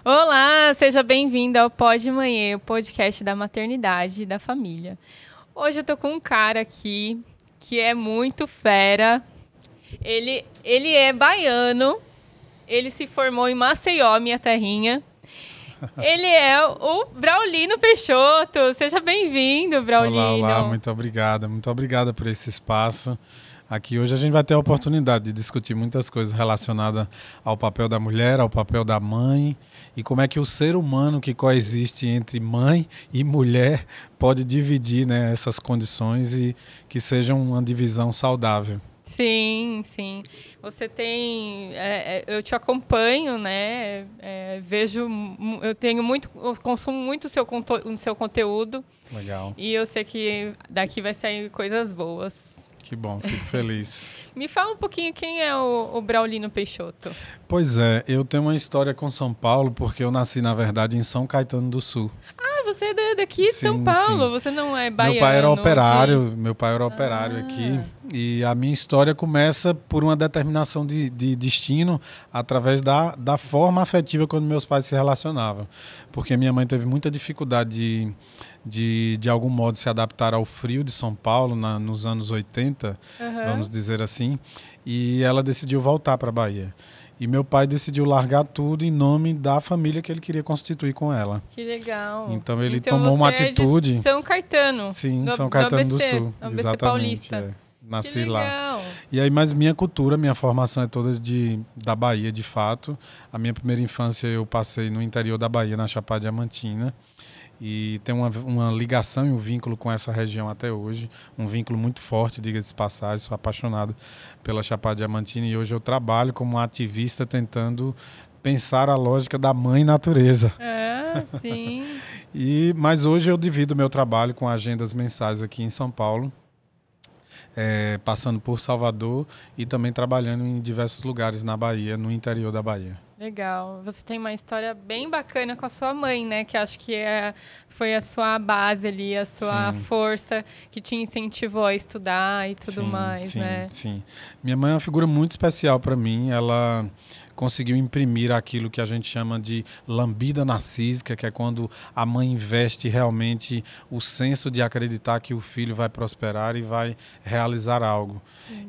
Olá, seja bem-vindo ao Pod Manhã, o podcast da maternidade e da família. Hoje eu tô com um cara aqui que é muito fera. Ele é baiano, ele se formou em Maceió, minha terrinha. Ele é o Braulino Peixoto. Seja bem-vindo, Braulino. Olá, muito obrigada por esse espaço. Aqui hoje a gente vai ter a oportunidade de discutir muitas coisas relacionadas ao papel da mulher, ao papel da mãe e como é que o ser humano que coexiste entre mãe e mulher pode dividir, né, essas condições e que seja uma divisão saudável. Sim, sim. Você tem, eu te acompanho, né? Eu consumo muito o seu conteúdo. Legal. E eu sei que daqui vai sair coisas boas. Que bom, fico feliz. Me fala um pouquinho quem é o Braulino Peixoto. Pois é, eu tenho uma história com São Paulo porque eu nasci, na verdade, em São Caetano do Sul. Ah, você é daqui de São Sim, Paulo, sim. você não é baiano? Meu pai era operário aqui. E a minha história começa por uma determinação de destino através da forma afetiva quando meus pais se relacionavam. Porque minha mãe teve muita dificuldade de algum modo se adaptar ao frio de São Paulo nos anos 80, vamos dizer assim, e ela decidiu voltar para a Bahia. E meu pai decidiu largar tudo em nome da família que ele queria constituir com ela. Que legal. Então ele tomou uma atitude. É de São Caetano. Sim, São Caetano do Sul. ABC Exatamente. Paulista. Nasci que lá. E aí, mas minha cultura, minha formação é toda da Bahia, de fato. A minha primeira infância eu passei no interior da Bahia, na Chapada Diamantina. E tem uma ligação e um vínculo com essa região até hoje. Um vínculo muito forte, diga-se de passagem. Sou apaixonado pela Chapada Diamantina e hoje eu trabalho como um ativista tentando pensar a lógica da mãe natureza. Sim. Mas hoje eu divido meu trabalho com agendas mensais aqui em São Paulo. Passando por Salvador e também trabalhando em diversos lugares na Bahia, no interior da Bahia. Legal. Você tem uma história bem bacana com a sua mãe, né? Que acho que foi a sua base ali, a sua força que te incentivou a estudar e tudo mais, né? Sim. Minha mãe é uma figura muito especial para mim. Ela conseguiu imprimir aquilo que a gente chama de lambida narcísica, que é quando a mãe investe realmente o senso de acreditar que o filho vai prosperar e vai realizar algo.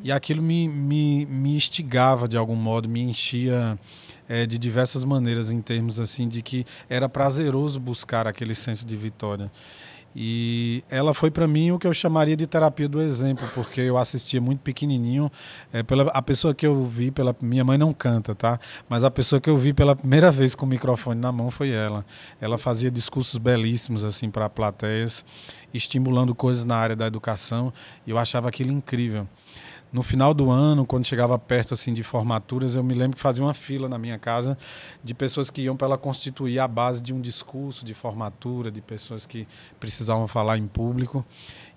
E aquilo me instigava de algum modo, me enchia de diversas maneiras, em termos assim de que era prazeroso buscar aquele senso de vitória. E ela foi para mim o que eu chamaria de terapia do exemplo, porque eu assistia muito pequenininho. A pessoa que eu vi, minha mãe não canta, tá? Mas a pessoa que eu vi pela primeira vez com o microfone na mão foi ela. Ela fazia discursos belíssimos assim para plateias, estimulando coisas na área da educação, e eu achava aquilo incrível. No final do ano, quando chegava perto assim de formaturas, eu me lembro que fazia uma fila na minha casa de pessoas que iam para ela constituir a base de um discurso de formatura, de pessoas que precisavam falar em público.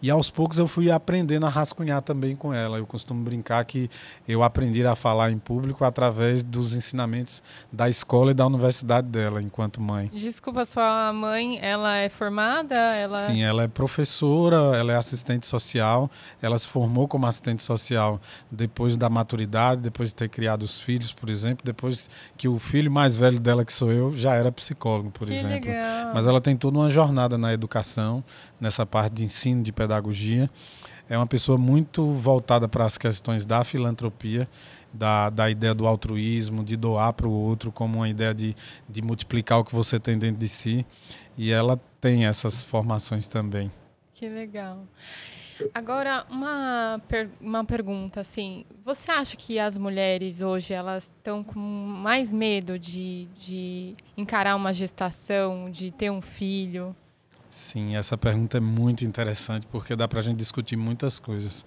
E aos poucos eu fui aprendendo a rascunhar também com ela. Eu costumo brincar que eu aprendi a falar em público através dos ensinamentos da escola e da universidade dela, enquanto mãe. Desculpa, sua mãe, ela é formada? Sim, ela é professora, ela é assistente social, ela se formou como assistente social depois da maturidade, depois de ter criado os filhos, por exemplo, depois que o filho mais velho dela, que sou eu, já era psicólogo, por exemplo. Legal. Mas ela tem toda uma jornada na educação, nessa parte de ensino, de pedagogia. É uma pessoa muito voltada para as questões da filantropia, da ideia do altruísmo, de doar para o outro, como uma ideia de multiplicar o que você tem dentro de si. E ela tem essas formações também. Que legal. Agora, uma pergunta, assim, você acha que as mulheres hoje, elas estão com mais medo de encarar uma gestação, de ter um filho? Sim, essa pergunta é muito interessante, porque dá para a gente discutir muitas coisas.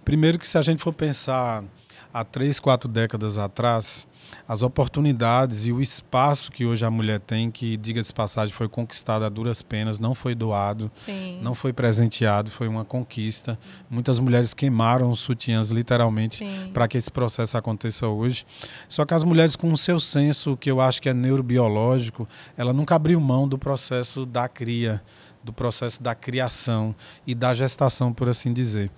Primeiro que se a gente for pensar há 3, 4 décadas atrás, as oportunidades e o espaço que hoje a mulher tem, que, diga-se de passagem, foi conquistado a duras penas, não foi doado, Sim. não foi presenteado, foi uma conquista. Muitas mulheres queimaram os sutiãs, literalmente, para que esse processo aconteça hoje. Só que as mulheres, com o seu senso, que eu acho que é neurobiológico, ela nunca abriu mão do processo da cria, do processo da criação e da gestação, por assim dizer.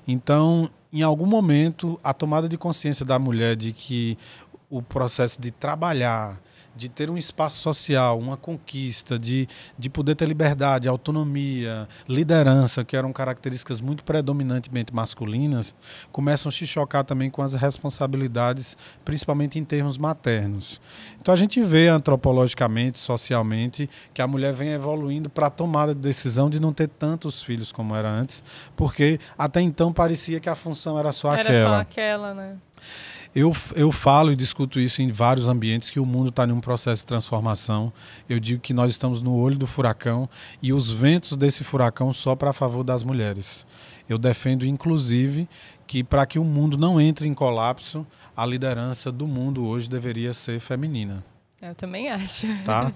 Então, em algum momento, a tomada de consciência da mulher de que o processo de trabalhar, de ter um espaço social, uma conquista, de poder ter liberdade, autonomia, liderança, que eram características muito predominantemente masculinas, começam a se chocar também com as responsabilidades, principalmente em termos maternos. Então a gente vê antropologicamente, socialmente, que a mulher vem evoluindo para a tomada de decisão de não ter tantos filhos como era antes, porque até então parecia que a função era só aquela. Era só aquela, né? Eu falo e discuto isso em vários ambientes, que o mundo está em um processo de transformação. Eu digo que nós estamos no olho do furacão e os ventos desse furacão sopram a favor das mulheres. Eu defendo, inclusive, que para que o mundo não entre em colapso, a liderança do mundo hoje deveria ser feminina. Eu também acho. Tá?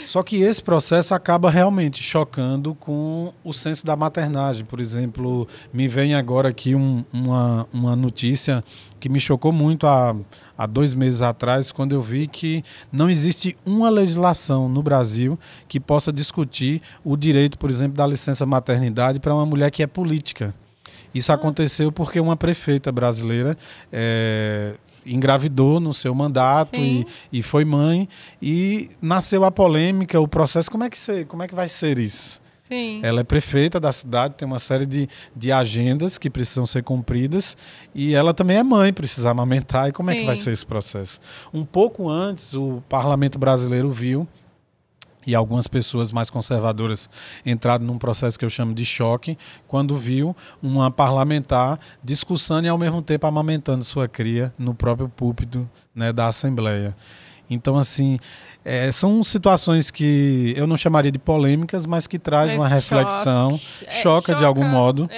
Só que esse processo acaba realmente chocando com o senso da maternagem. Por exemplo, me vem agora aqui uma notícia que me chocou muito há 2 meses atrás, quando eu vi que não existe uma legislação no Brasil que possa discutir o direito, por exemplo, da licença maternidade para uma mulher que é política. Isso aconteceu porque uma prefeita brasileira engravidou no seu mandato e foi mãe, e nasceu a polêmica, o processo. Como é que vai ser isso? Sim. Ela é prefeita da cidade, tem uma série de agendas que precisam ser cumpridas, e ela também é mãe, precisa amamentar. E como é que vai ser esse processo? Um pouco antes, o parlamento brasileiro viu, e algumas pessoas mais conservadoras entraram num processo que eu chamo de choque, quando viu uma parlamentar discussando e ao mesmo tempo amamentando sua cria no próprio púlpito, né, da Assembleia. Então, assim, são situações que eu não chamaria de polêmicas, mas que traz uma reflexão, choca de algum modo,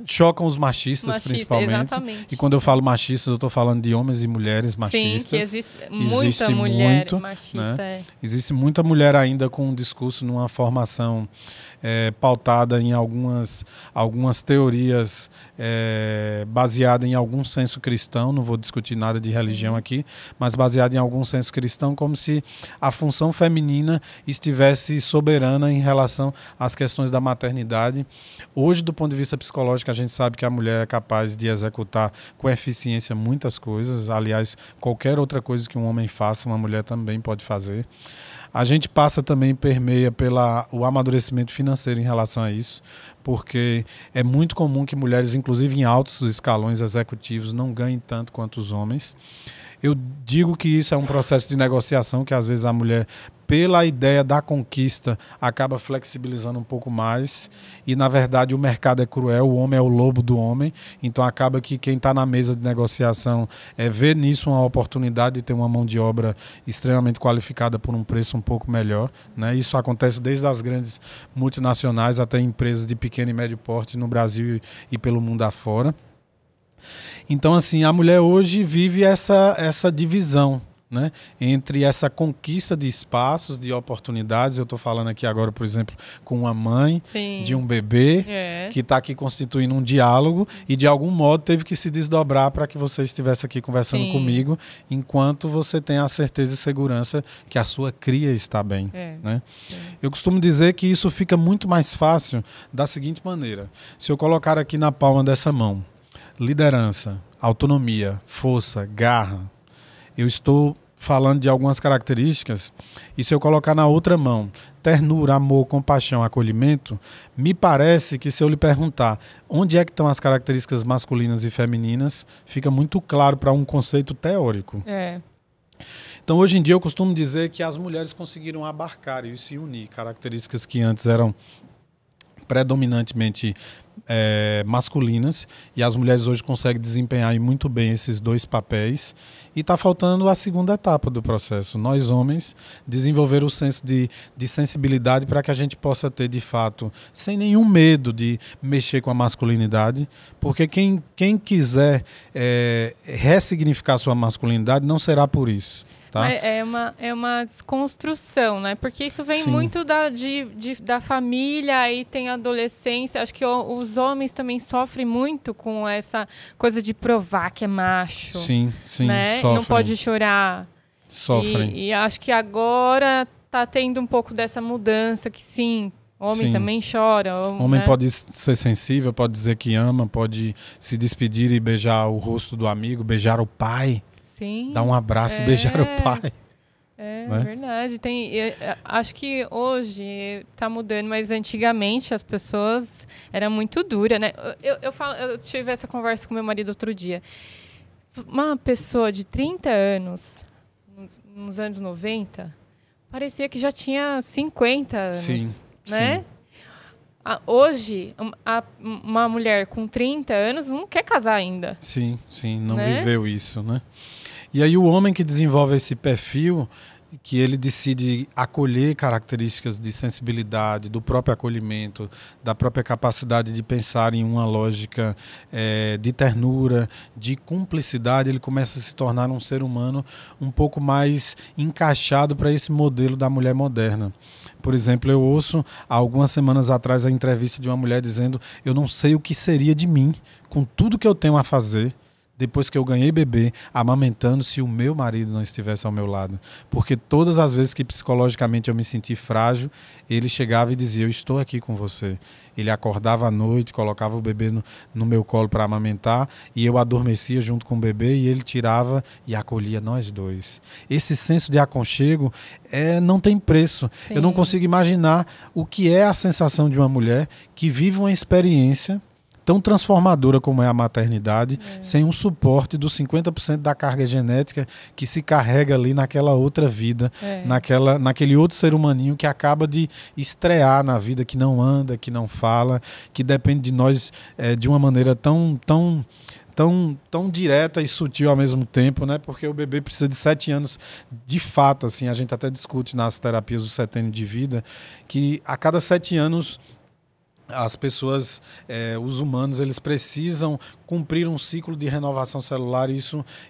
chocam os machistas principalmente. Exatamente. E quando eu falo machistas, eu estou falando de homens e mulheres machistas. Sim, que existe muita mulher machista. Né? Existe muita mulher ainda com um discurso numa formação pautada em algumas teorias baseada em algum senso cristão. Não vou discutir nada de religião aqui, mas baseada em algum senso cristão, como se a função feminina estivesse soberana em relação às questões da maternidade. Hoje, do ponto de vista psicológico, a gente sabe que a mulher é capaz de executar com eficiência muitas coisas. Aliás, qualquer outra coisa que um homem faça, uma mulher também pode fazer. A gente passa também, permeia o amadurecimento financeiro em relação a isso, porque é muito comum que mulheres, inclusive em altos escalões executivos, não ganhem tanto quanto os homens. Eu digo que isso é um processo de negociação, que às vezes a mulher, pela ideia da conquista, acaba flexibilizando um pouco mais, e na verdade o mercado é cruel, o homem é o lobo do homem, então acaba que quem está na mesa de negociação vê nisso uma oportunidade de ter uma mão de obra extremamente qualificada por um preço um pouco melhor, né? Isso acontece desde as grandes multinacionais até empresas de pequeno e médio porte no Brasil e pelo mundo afora. Então, assim, a mulher hoje vive essa divisão, né, entre essa conquista de espaços, de oportunidades. Eu estou falando aqui agora, por exemplo, com uma mãe de um bebê que está aqui constituindo um diálogo e, de algum modo, teve que se desdobrar para que você estivesse aqui conversando comigo, enquanto você tem a certeza e segurança que a sua cria está bem. Né? Eu costumo dizer que isso fica muito mais fácil da seguinte maneira. Se eu colocar aqui na palma dessa mão liderança, autonomia, força, garra, eu estou falando de algumas características, e se eu colocar na outra mão ternura, amor, compaixão, acolhimento, me parece que se eu lhe perguntar onde é que estão as características masculinas e femininas, fica muito claro para um conceito teórico. Então, hoje em dia, eu costumo dizer que as mulheres conseguiram abarcar isso e unir características que antes eram predominantemente masculinas, e as mulheres hoje conseguem desempenhar muito bem esses dois papéis, e está faltando a segunda etapa do processo. Nós, homens, desenvolver o senso de sensibilidade para que a gente possa ter, de fato, sem nenhum medo de mexer com a masculinidade, porque quem quiser ressignificar sua masculinidade não será por isso. Tá? É uma desconstrução, né? Porque isso vem muito da família, aí tem a adolescência. Acho que os homens também sofrem muito com essa coisa de provar que é macho. Sim, né? Sofrem. Não pode chorar. Sofrem. E acho que agora tá tendo um pouco dessa mudança, que homem também chora. Homem pode ser sensível, pode dizer que ama, pode se despedir e beijar o rosto do amigo, beijar o pai. Dar um abraço e beijar o pai. né? Verdade. Acho que hoje está mudando, mas antigamente as pessoas eram muito duras, né? Eu tive essa conversa com meu marido outro dia. Uma pessoa de 30 anos, nos anos 90, parecia que já tinha 50 anos, sim, né? sim. Hoje, uma mulher com 30 anos não quer casar ainda. Sim, não né? viveu isso, né? E aí o homem que desenvolve esse perfil, que ele decide acolher características de sensibilidade, do próprio acolhimento, da própria capacidade de pensar em uma lógica de ternura, de cumplicidade, ele começa a se tornar um ser humano um pouco mais encaixado para esse modelo da mulher moderna. Por exemplo, eu ouço há algumas semanas atrás a entrevista de uma mulher dizendo: eu não sei o que seria de mim com tudo que eu tenho a fazer depois que eu ganhei bebê, amamentando, se o meu marido não estivesse ao meu lado. Porque todas as vezes que psicologicamente eu me senti frágil, ele chegava e dizia: eu estou aqui com você. Ele acordava à noite, colocava o bebê no meu colo para amamentar, e eu adormecia junto com o bebê, e ele tirava e acolhia nós dois. Esse senso de aconchego não tem preço. Sim. Eu não consigo imaginar o que é a sensação de uma mulher que vive uma experiência tão transformadora como é a maternidade, sem um suporte dos 50% da carga genética que se carrega ali naquela outra vida, naquele outro ser humaninho que acaba de estrear na vida, que não anda, que não fala, que depende de nós de uma maneira tão direta e sutil ao mesmo tempo, né? Porque o bebê precisa de 7 anos, de fato, assim, a gente até discute nas terapias do setênio de vida, que a cada 7 anos as pessoas, os humanos, eles precisam cumprir um ciclo de renovação celular, e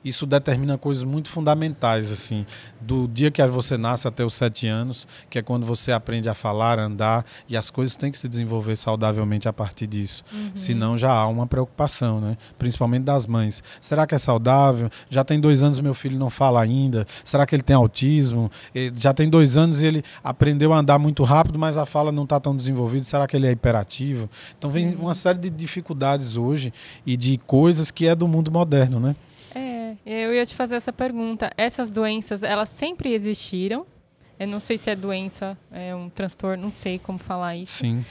isso determina coisas muito fundamentais, assim, do dia que você nasce até os 7 anos, que é quando você aprende a falar, a andar, e as coisas têm que se desenvolver saudavelmente a partir disso. Senão já há uma preocupação, né? Principalmente das mães. Será que é saudável? Já tem 2 anos meu filho não fala ainda? Será que ele tem autismo? Já tem 2 anos e ele aprendeu a andar muito rápido, mas a fala não está tão desenvolvida. Será que ele é hiperativo? Então vem uma série de dificuldades hoje e de coisas que é do mundo moderno, né? Eu ia te fazer essa pergunta. Essas doenças, elas sempre existiram? Eu não sei se é doença, é um transtorno, não sei como falar isso. Sim.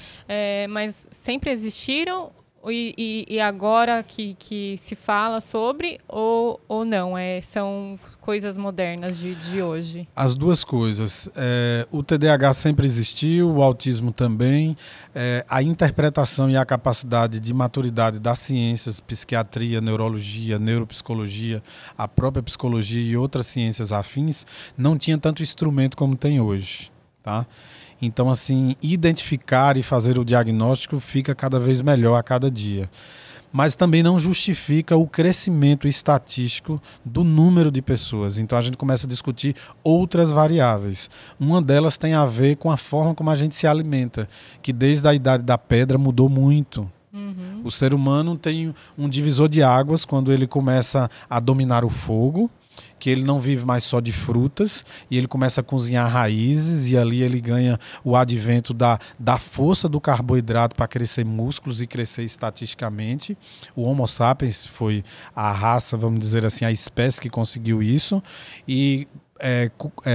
Mas sempre existiram e agora que se fala sobre ou não? São coisas modernas de hoje? As duas coisas. O TDAH sempre existiu, o autismo também. A interpretação e a capacidade de maturidade das ciências, psiquiatria, neurologia, neuropsicologia, a própria psicologia e outras ciências afins, não tinha tanto instrumento como tem hoje, tá? Então, assim, identificar e fazer o diagnóstico fica cada vez melhor a cada dia. Mas também não justifica o crescimento estatístico do número de pessoas. Então a gente começa a discutir outras variáveis. Uma delas tem a ver com a forma como a gente se alimenta, que desde a idade da pedra mudou muito. O ser humano tem um divisor de águas quando ele começa a dominar o fogo, que ele não vive mais só de frutas, e ele começa a cozinhar raízes, e ali ele ganha o advento da força do carboidrato para crescer músculos e crescer estatisticamente. O Homo sapiens foi a raça, vamos dizer assim, a espécie que conseguiu isso, e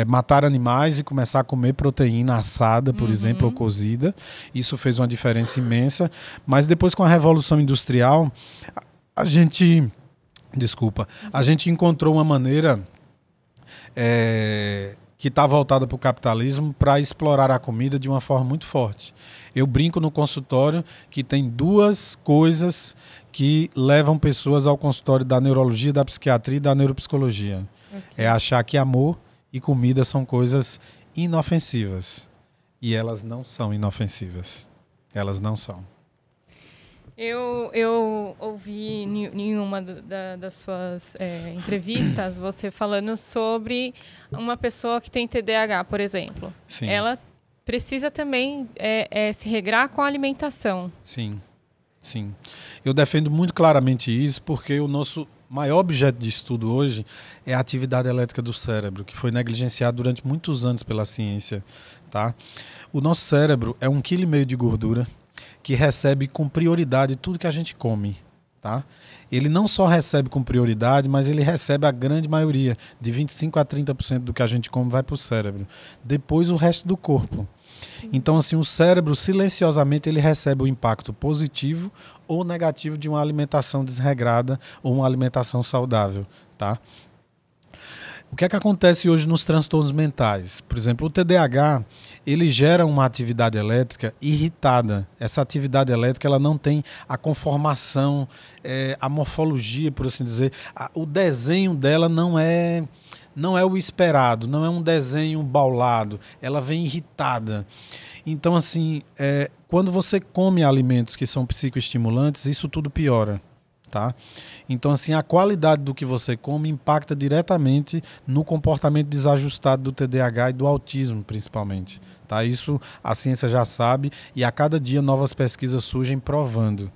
matar animais e começar a comer proteína assada, por exemplo, ou cozida. Isso fez uma diferença imensa, mas depois, com a Revolução Industrial, a gente encontrou uma maneira que está voltada para o capitalismo para explorar a comida de uma forma muito forte. Eu brinco no consultório que tem 2 coisas que levam pessoas ao consultório da neurologia, da psiquiatria e da neuropsicologia. É achar que amor e comida são coisas inofensivas. E elas não são inofensivas. Elas não são. Eu ouvi em uma das suas entrevistas você falando sobre uma pessoa que tem TDAH, por exemplo. Sim. Ela precisa também se regrar com a alimentação. Sim. Eu defendo muito claramente isso porque o nosso maior objeto de estudo hoje é a atividade elétrica do cérebro, que foi negligenciado durante muitos anos pela ciência. Tá? O nosso cérebro é 1,5 kg de gordura, que recebe com prioridade tudo que a gente come. tá? Ele não só recebe com prioridade, mas ele recebe a grande maioria, de 25% a 30% do que a gente come vai para o cérebro. Depois o resto do corpo. Então, assim, o cérebro, silenciosamente, ele recebe o impacto positivo ou negativo de uma alimentação desregrada ou uma alimentação saudável, tá? O que é que acontece hoje nos transtornos mentais? Por exemplo, o TDAH, ele gera uma atividade elétrica irritada. Essa atividade elétrica, ela não tem a conformação, a morfologia, por assim dizer. O desenho dela não é o esperado, não é um desenho baulado. Ela vem irritada. Então, assim, quando você come alimentos que são psicoestimulantes, isso tudo piora. Tá? Então, assim, a qualidade do que você come impacta diretamente no comportamento desajustado do TDAH e do autismo, principalmente. Tá? Isso a ciência já sabe e a cada dia novas pesquisas surgem provando.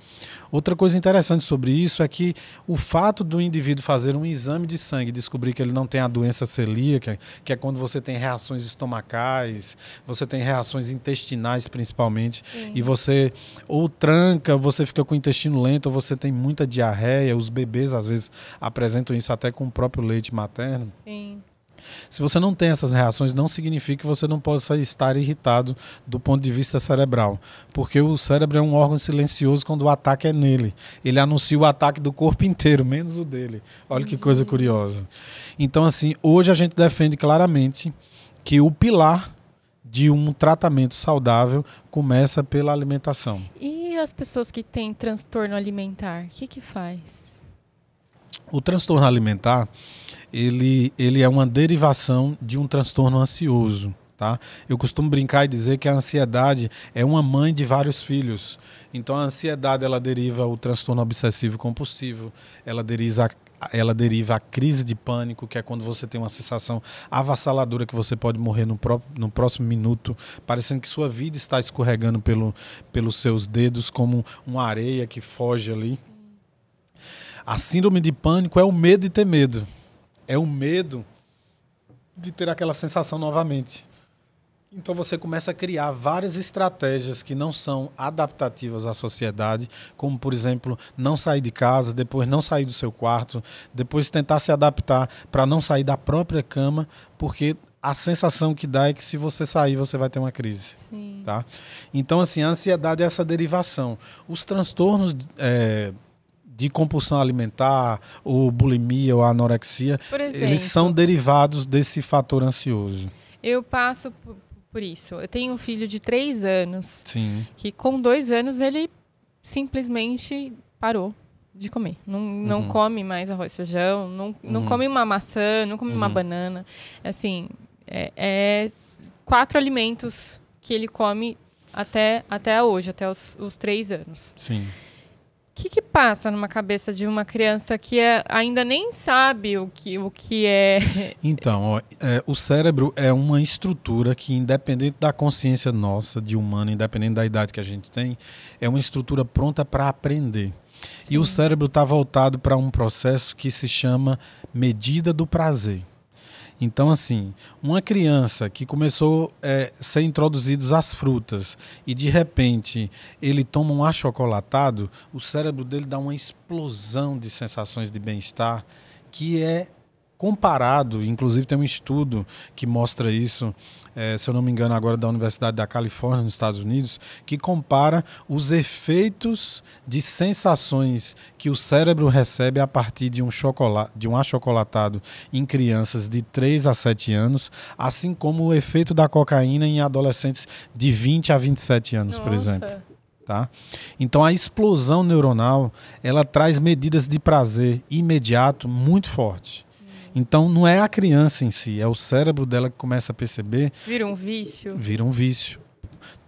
Outra coisa interessante sobre isso é que o fato do indivíduo fazer um exame de sangue e descobrir que ele não tem a doença celíaca, que é quando você tem reações estomacais, você tem reações intestinais principalmente, e você ou tranca, você fica com o intestino lento, ou você tem muita diarreia, os bebês às vezes apresentam isso até com o próprio leite materno. Sim. Se você não tem essas reações, não significa que você não possa estar irritado do ponto de vista cerebral. Porque o cérebro é um órgão silencioso quando o ataque é nele. Ele anuncia o ataque do corpo inteiro, menos o dele. Olha que coisa curiosa. Então, assim, hoje a gente defende claramente que o pilar de um tratamento saudável começa pela alimentação. E as pessoas que têm transtorno alimentar, o que faz? O transtorno alimentar, ele é uma derivação de um transtorno ansioso. Tá? Eu costumo brincar e dizer que a ansiedade é uma mãe de vários filhos. Então a ansiedade ela deriva o transtorno obsessivo compulsivo, ela deriva a crise de pânico, que é quando você tem uma sensação avassaladora que você pode morrer no próximo minuto, parecendo que sua vida está escorregando pelos seus dedos como uma areia que foge ali. A síndrome de pânico é o medo de ter medo. É o medo de ter aquela sensação novamente. Então você começa a criar várias estratégias que não são adaptativas à sociedade, como, por exemplo, não sair de casa, depois não sair do seu quarto, depois tentar se adaptar para não sair da própria cama, porque a sensação que dá é que se você sair, você vai ter uma crise. Sim. Tá? Então, assim, a ansiedade é essa derivação. Os transtornos de compulsão alimentar, ou bulimia, ou anorexia, eles são derivados desse fator ansioso. Eu passo por isso. Eu tenho um filho de 3 anos, Sim. que com 2 anos ele simplesmente parou de comer. Não come mais arroz e feijão, não come uma maçã, não come uma banana. Assim, 4 alimentos que ele come até hoje, até os 3 anos. Sim. O que passa numa cabeça de uma criança que ainda nem sabe o que é? Então, o cérebro é uma estrutura que, independente da consciência nossa, de humano, independente da idade que a gente tem, é uma estrutura pronta para aprender. Sim. E o cérebro está voltado para um processo que se chama medida do prazer. Então, assim, uma criança que começou a ser introduzidos às frutas e, de repente, ele toma um achocolatado, o cérebro dele dá uma explosão de sensações de bem-estar que é comparado, inclusive tem um estudo que mostra isso, se eu não me engano agora da Universidade da Califórnia, nos Estados Unidos, que compara os efeitos de sensações que o cérebro recebe a partir de um achocolatado em crianças de 3 a 7 anos, assim como o efeito da cocaína em adolescentes de 20 a 27 anos, por exemplo. Tá? Então a explosão neuronal, ela traz medidas de prazer imediato muito forte. Então não é a criança em si, é o cérebro dela que começa a perceber. Vira um vício. Vira um vício.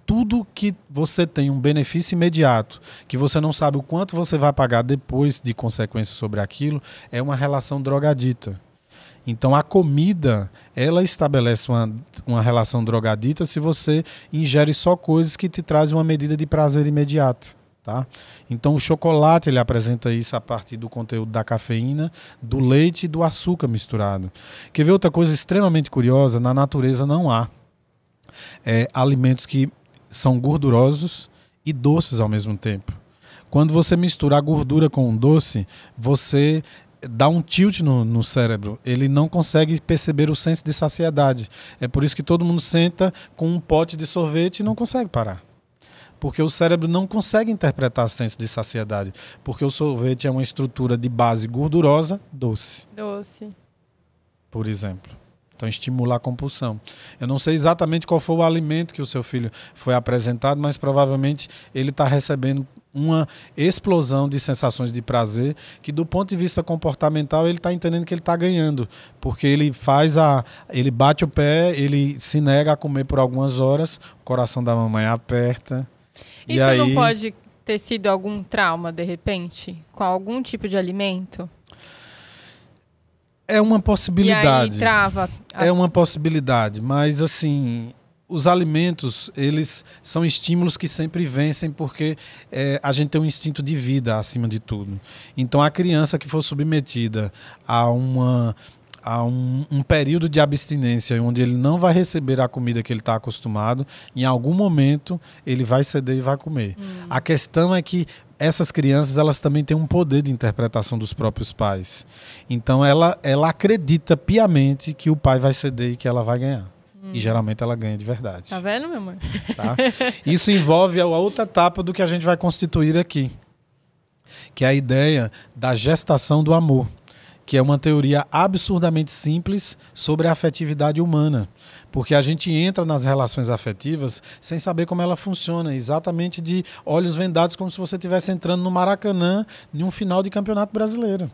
Tudo que você tem um benefício imediato, que você não sabe o quanto você vai pagar depois de consequências sobre aquilo, é uma relação drogadita. Então a comida, ela estabelece uma relação drogadita se você ingere só coisas que te trazem uma medida de prazer imediato. Tá? Então o chocolate ele apresenta isso a partir do conteúdo da cafeína, do leite e do açúcar misturado. Quer ver outra coisa extremamente curiosa? Na natureza não há alimentos que são gordurosos e doces ao mesmo tempo. Quando você mistura a gordura com o doce, você dá um tilt no cérebro. Ele não consegue perceber o senso de saciedade. É por isso que todo mundo senta com um pote de sorvete e não consegue parar. Porque o cérebro não consegue interpretar senso de saciedade. Porque o sorvete é uma estrutura de base gordurosa, doce. Doce. Por exemplo. Então, estimula a compulsão. Eu não sei exatamente qual foi o alimento que o seu filho foi apresentado, mas provavelmente ele está recebendo uma explosão de sensações de prazer que, do ponto de vista comportamental, ele está entendendo que ele está ganhando. Porque ele bate o pé, ele se nega a comer por algumas horas, o coração da mamãe aperta. Isso aí não pode ter sido algum trauma, de repente? Com algum tipo de alimento? É uma possibilidade. E aí trava. É uma possibilidade, mas assim, os alimentos, eles são estímulos que sempre vencem porque a gente tem um instinto de vida acima de tudo. Então a criança que for submetida a um período de abstinência onde ele não vai receber a comida que ele está acostumado, em algum momento ele vai ceder e vai comer. A questão é que essas crianças, elas também têm um poder de interpretação dos próprios pais. Então ela acredita piamente que o pai vai ceder e que ela vai ganhar. E geralmente ela ganha de verdade. Tá vendo, meu amor? Tá? Isso envolve a outra etapa do que a gente vai constituir aqui, que é a ideia da gestação do amor, que é uma teoria absurdamente simples sobre a afetividade humana. Porque a gente entra nas relações afetivas sem saber como ela funciona, exatamente de olhos vendados, como se você estivesse entrando no Maracanã em um final de campeonato brasileiro.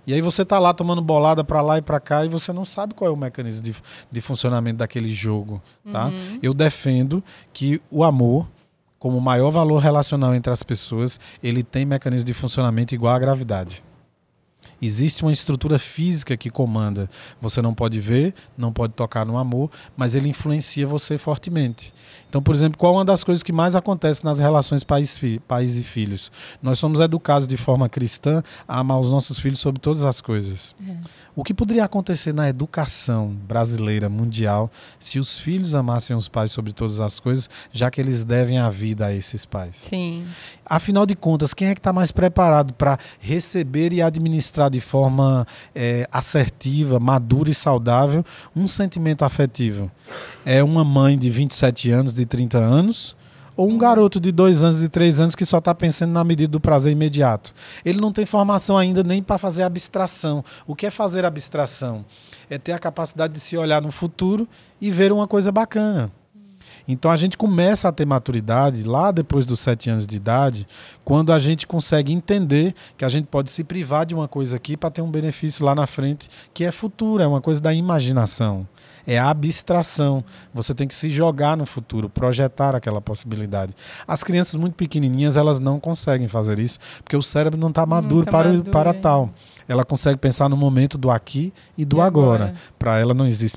E aí você está lá tomando bolada para lá e para cá e você não sabe qual é o mecanismo de funcionamento daquele jogo. Tá? Eu defendo que o amor, como o maior valor relacional entre as pessoas, ele tem mecanismo de funcionamento igual à gravidade. Existe uma estrutura física que comanda. Você não pode ver, não pode tocar no amor, mas ele influencia você fortemente. Então, por exemplo, qual é uma das coisas que mais acontece nas relações pais e filhos? Nós somos educados de forma cristã a amar os nossos filhos sobre todas as coisas. O que poderia acontecer na educação brasileira, mundial, se os filhos amassem os pais sobre todas as coisas, já que eles devem a vida a esses pais? Sim. Afinal de contas, quem é que está mais preparado para receber e administrar de forma assertiva, madura e saudável um sentimento afetivo? É uma mãe de 27 anos, de 30 anos, ou um garoto de 2 anos, de 3 anos que só está pensando na medida do prazer imediato? Ele não tem formação ainda nem para fazer abstração. O que é fazer abstração? É ter a capacidade de se olhar no futuro e ver uma coisa bacana. Então a gente começa a ter maturidade lá depois dos 7 anos de idade, quando a gente consegue entender que a gente pode se privar de uma coisa aqui para ter um benefício lá na frente, que é futuro, é uma coisa da imaginação. É a abstração. Você tem que se jogar no futuro, projetar aquela possibilidade. As crianças muito pequenininhas, elas não conseguem fazer isso, porque o cérebro não está maduro para tal. Ela consegue pensar no momento do aqui e do agora. Para ela não existe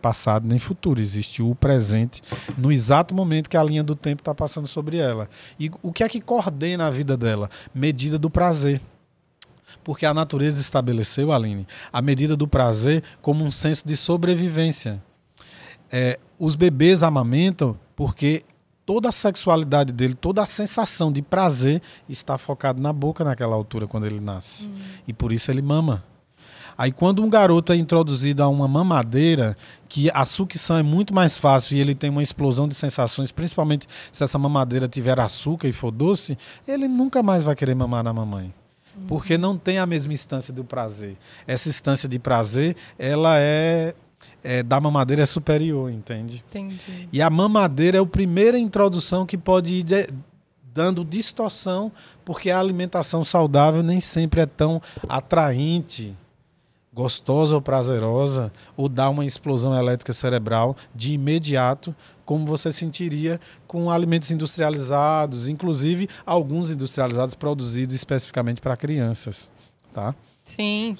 passado nem futuro, existe o presente no exato momento que a linha do tempo está passando sobre ela. E o que é que coordena a vida dela? Medida do prazer. Porque a natureza estabeleceu, Aline, a medida do prazer como um senso de sobrevivência. Os bebês amamentam porque toda a sexualidade dele, toda a sensação de prazer está focada na boca naquela altura quando ele nasce. E por isso ele mama. Aí quando um garoto é introduzido a uma mamadeira, que a sucção é muito mais fácil e ele tem uma explosão de sensações, principalmente se essa mamadeira tiver açúcar e for doce, ele nunca mais vai querer mamar na mamãe. Porque não tem a mesma instância do prazer. Essa instância de prazer, ela da mamadeira é superior, entende? Entendi. E a mamadeira é a primeira introdução que pode ir dando distorção, porque a alimentação saudável nem sempre é tão atraente, gostosa ou prazerosa, ou dá uma explosão elétrica cerebral de imediato, como você sentiria com alimentos industrializados, inclusive alguns industrializados produzidos especificamente para crianças. Tá? Sim,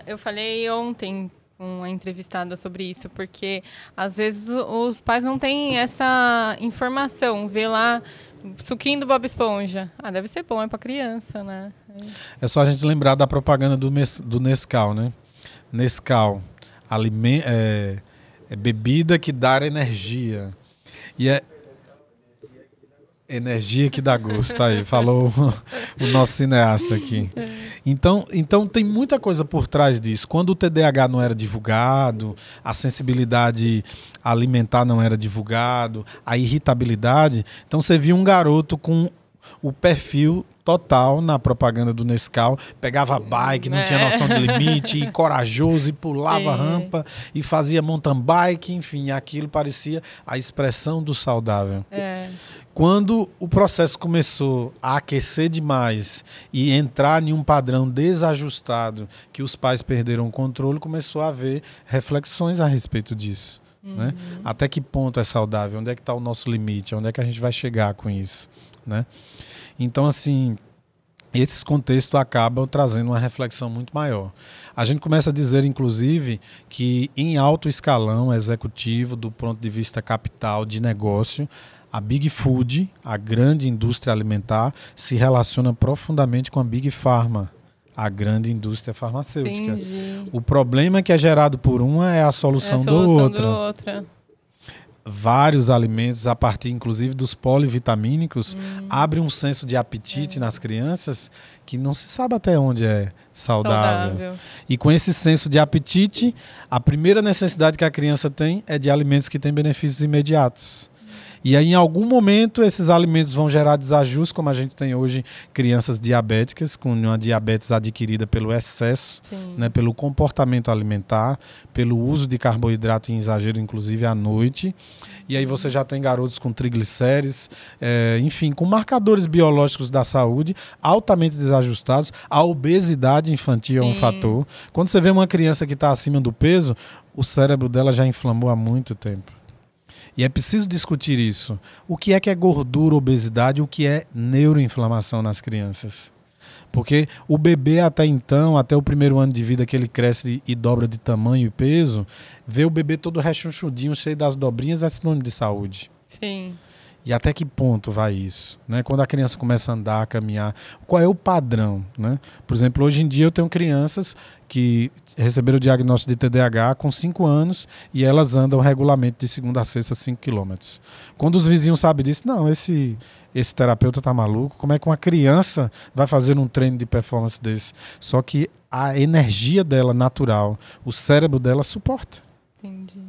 eu falei ontem com uma entrevistada sobre isso, porque às vezes os pais não têm essa informação, vê lá suquinho do Bob Esponja. Deve ser bom, é para criança, né? É só a gente lembrar da propaganda do Nescau, né? Nescau, bebida que dá energia. Energia que dá gosto, tá aí, falou o nosso cineasta aqui. Então tem muita coisa por trás disso. Quando o TDAH não era divulgado, a sensibilidade alimentar não era divulgado, a irritabilidade, então você via um garoto com o perfil total na propaganda do Nescau, pegava bike, não tinha noção de limite, e corajoso, e pulava a rampa, e fazia mountain bike, enfim, aquilo parecia a expressão do saudável. Quando o processo começou a aquecer demais e entrar em um padrão desajustado, que os pais perderam o controle, começou a haver reflexões a respeito disso. Né? Até que ponto é saudável? Onde é que está o nosso limite? Onde é que a gente vai chegar com isso? Né? Então, assim, esses contextos acabam trazendo uma reflexão muito maior. A gente começa a dizer, inclusive, que em alto escalão executivo, do ponto de vista capital, de negócio, a Big Food, a grande indústria alimentar, se relaciona profundamente com a Big Pharma, a grande indústria farmacêutica. Entendi. O problema que é gerado por uma é a solução, do outra. Vários alimentos, a partir inclusive dos polivitamínicos, abrem um senso de apetite nas crianças que não se sabe até onde é saudável. E com esse senso de apetite, a primeira necessidade que a criança tem é de alimentos que têm benefícios imediatos. E aí, em algum momento, esses alimentos vão gerar desajustes, como a gente tem hoje crianças diabéticas, com uma diabetes adquirida pelo excesso, né, pelo comportamento alimentar, pelo uso de carboidrato em exagero, inclusive à noite. E aí você já tem garotos com triglicérides, enfim, com marcadores biológicos da saúde altamente desajustados. A obesidade infantil é um fator. Quando você vê uma criança que está acima do peso, o cérebro dela já inflamou há muito tempo. E é preciso discutir isso. O que é gordura, obesidade, o que é neuroinflamação nas crianças? Porque o bebê até então, até o primeiro ano de vida que ele cresce e dobra de tamanho e peso, vê o bebê todo rechonchudinho, cheio das dobrinhas, é sinônimo de saúde. Sim. E até que ponto vai isso? Né? Quando a criança começa a andar, a caminhar, qual é o padrão? Né? Por exemplo, hoje em dia eu tenho crianças que receberam o diagnóstico de TDAH com 5 anos e elas andam regularmente de segunda a sexta 5 quilômetros. Quando os vizinhos sabem disso, não, esse terapeuta tá maluco, como é que uma criança vai fazer um treino de performance desse? Só que a energia dela natural, o cérebro dela suporta. Entendi.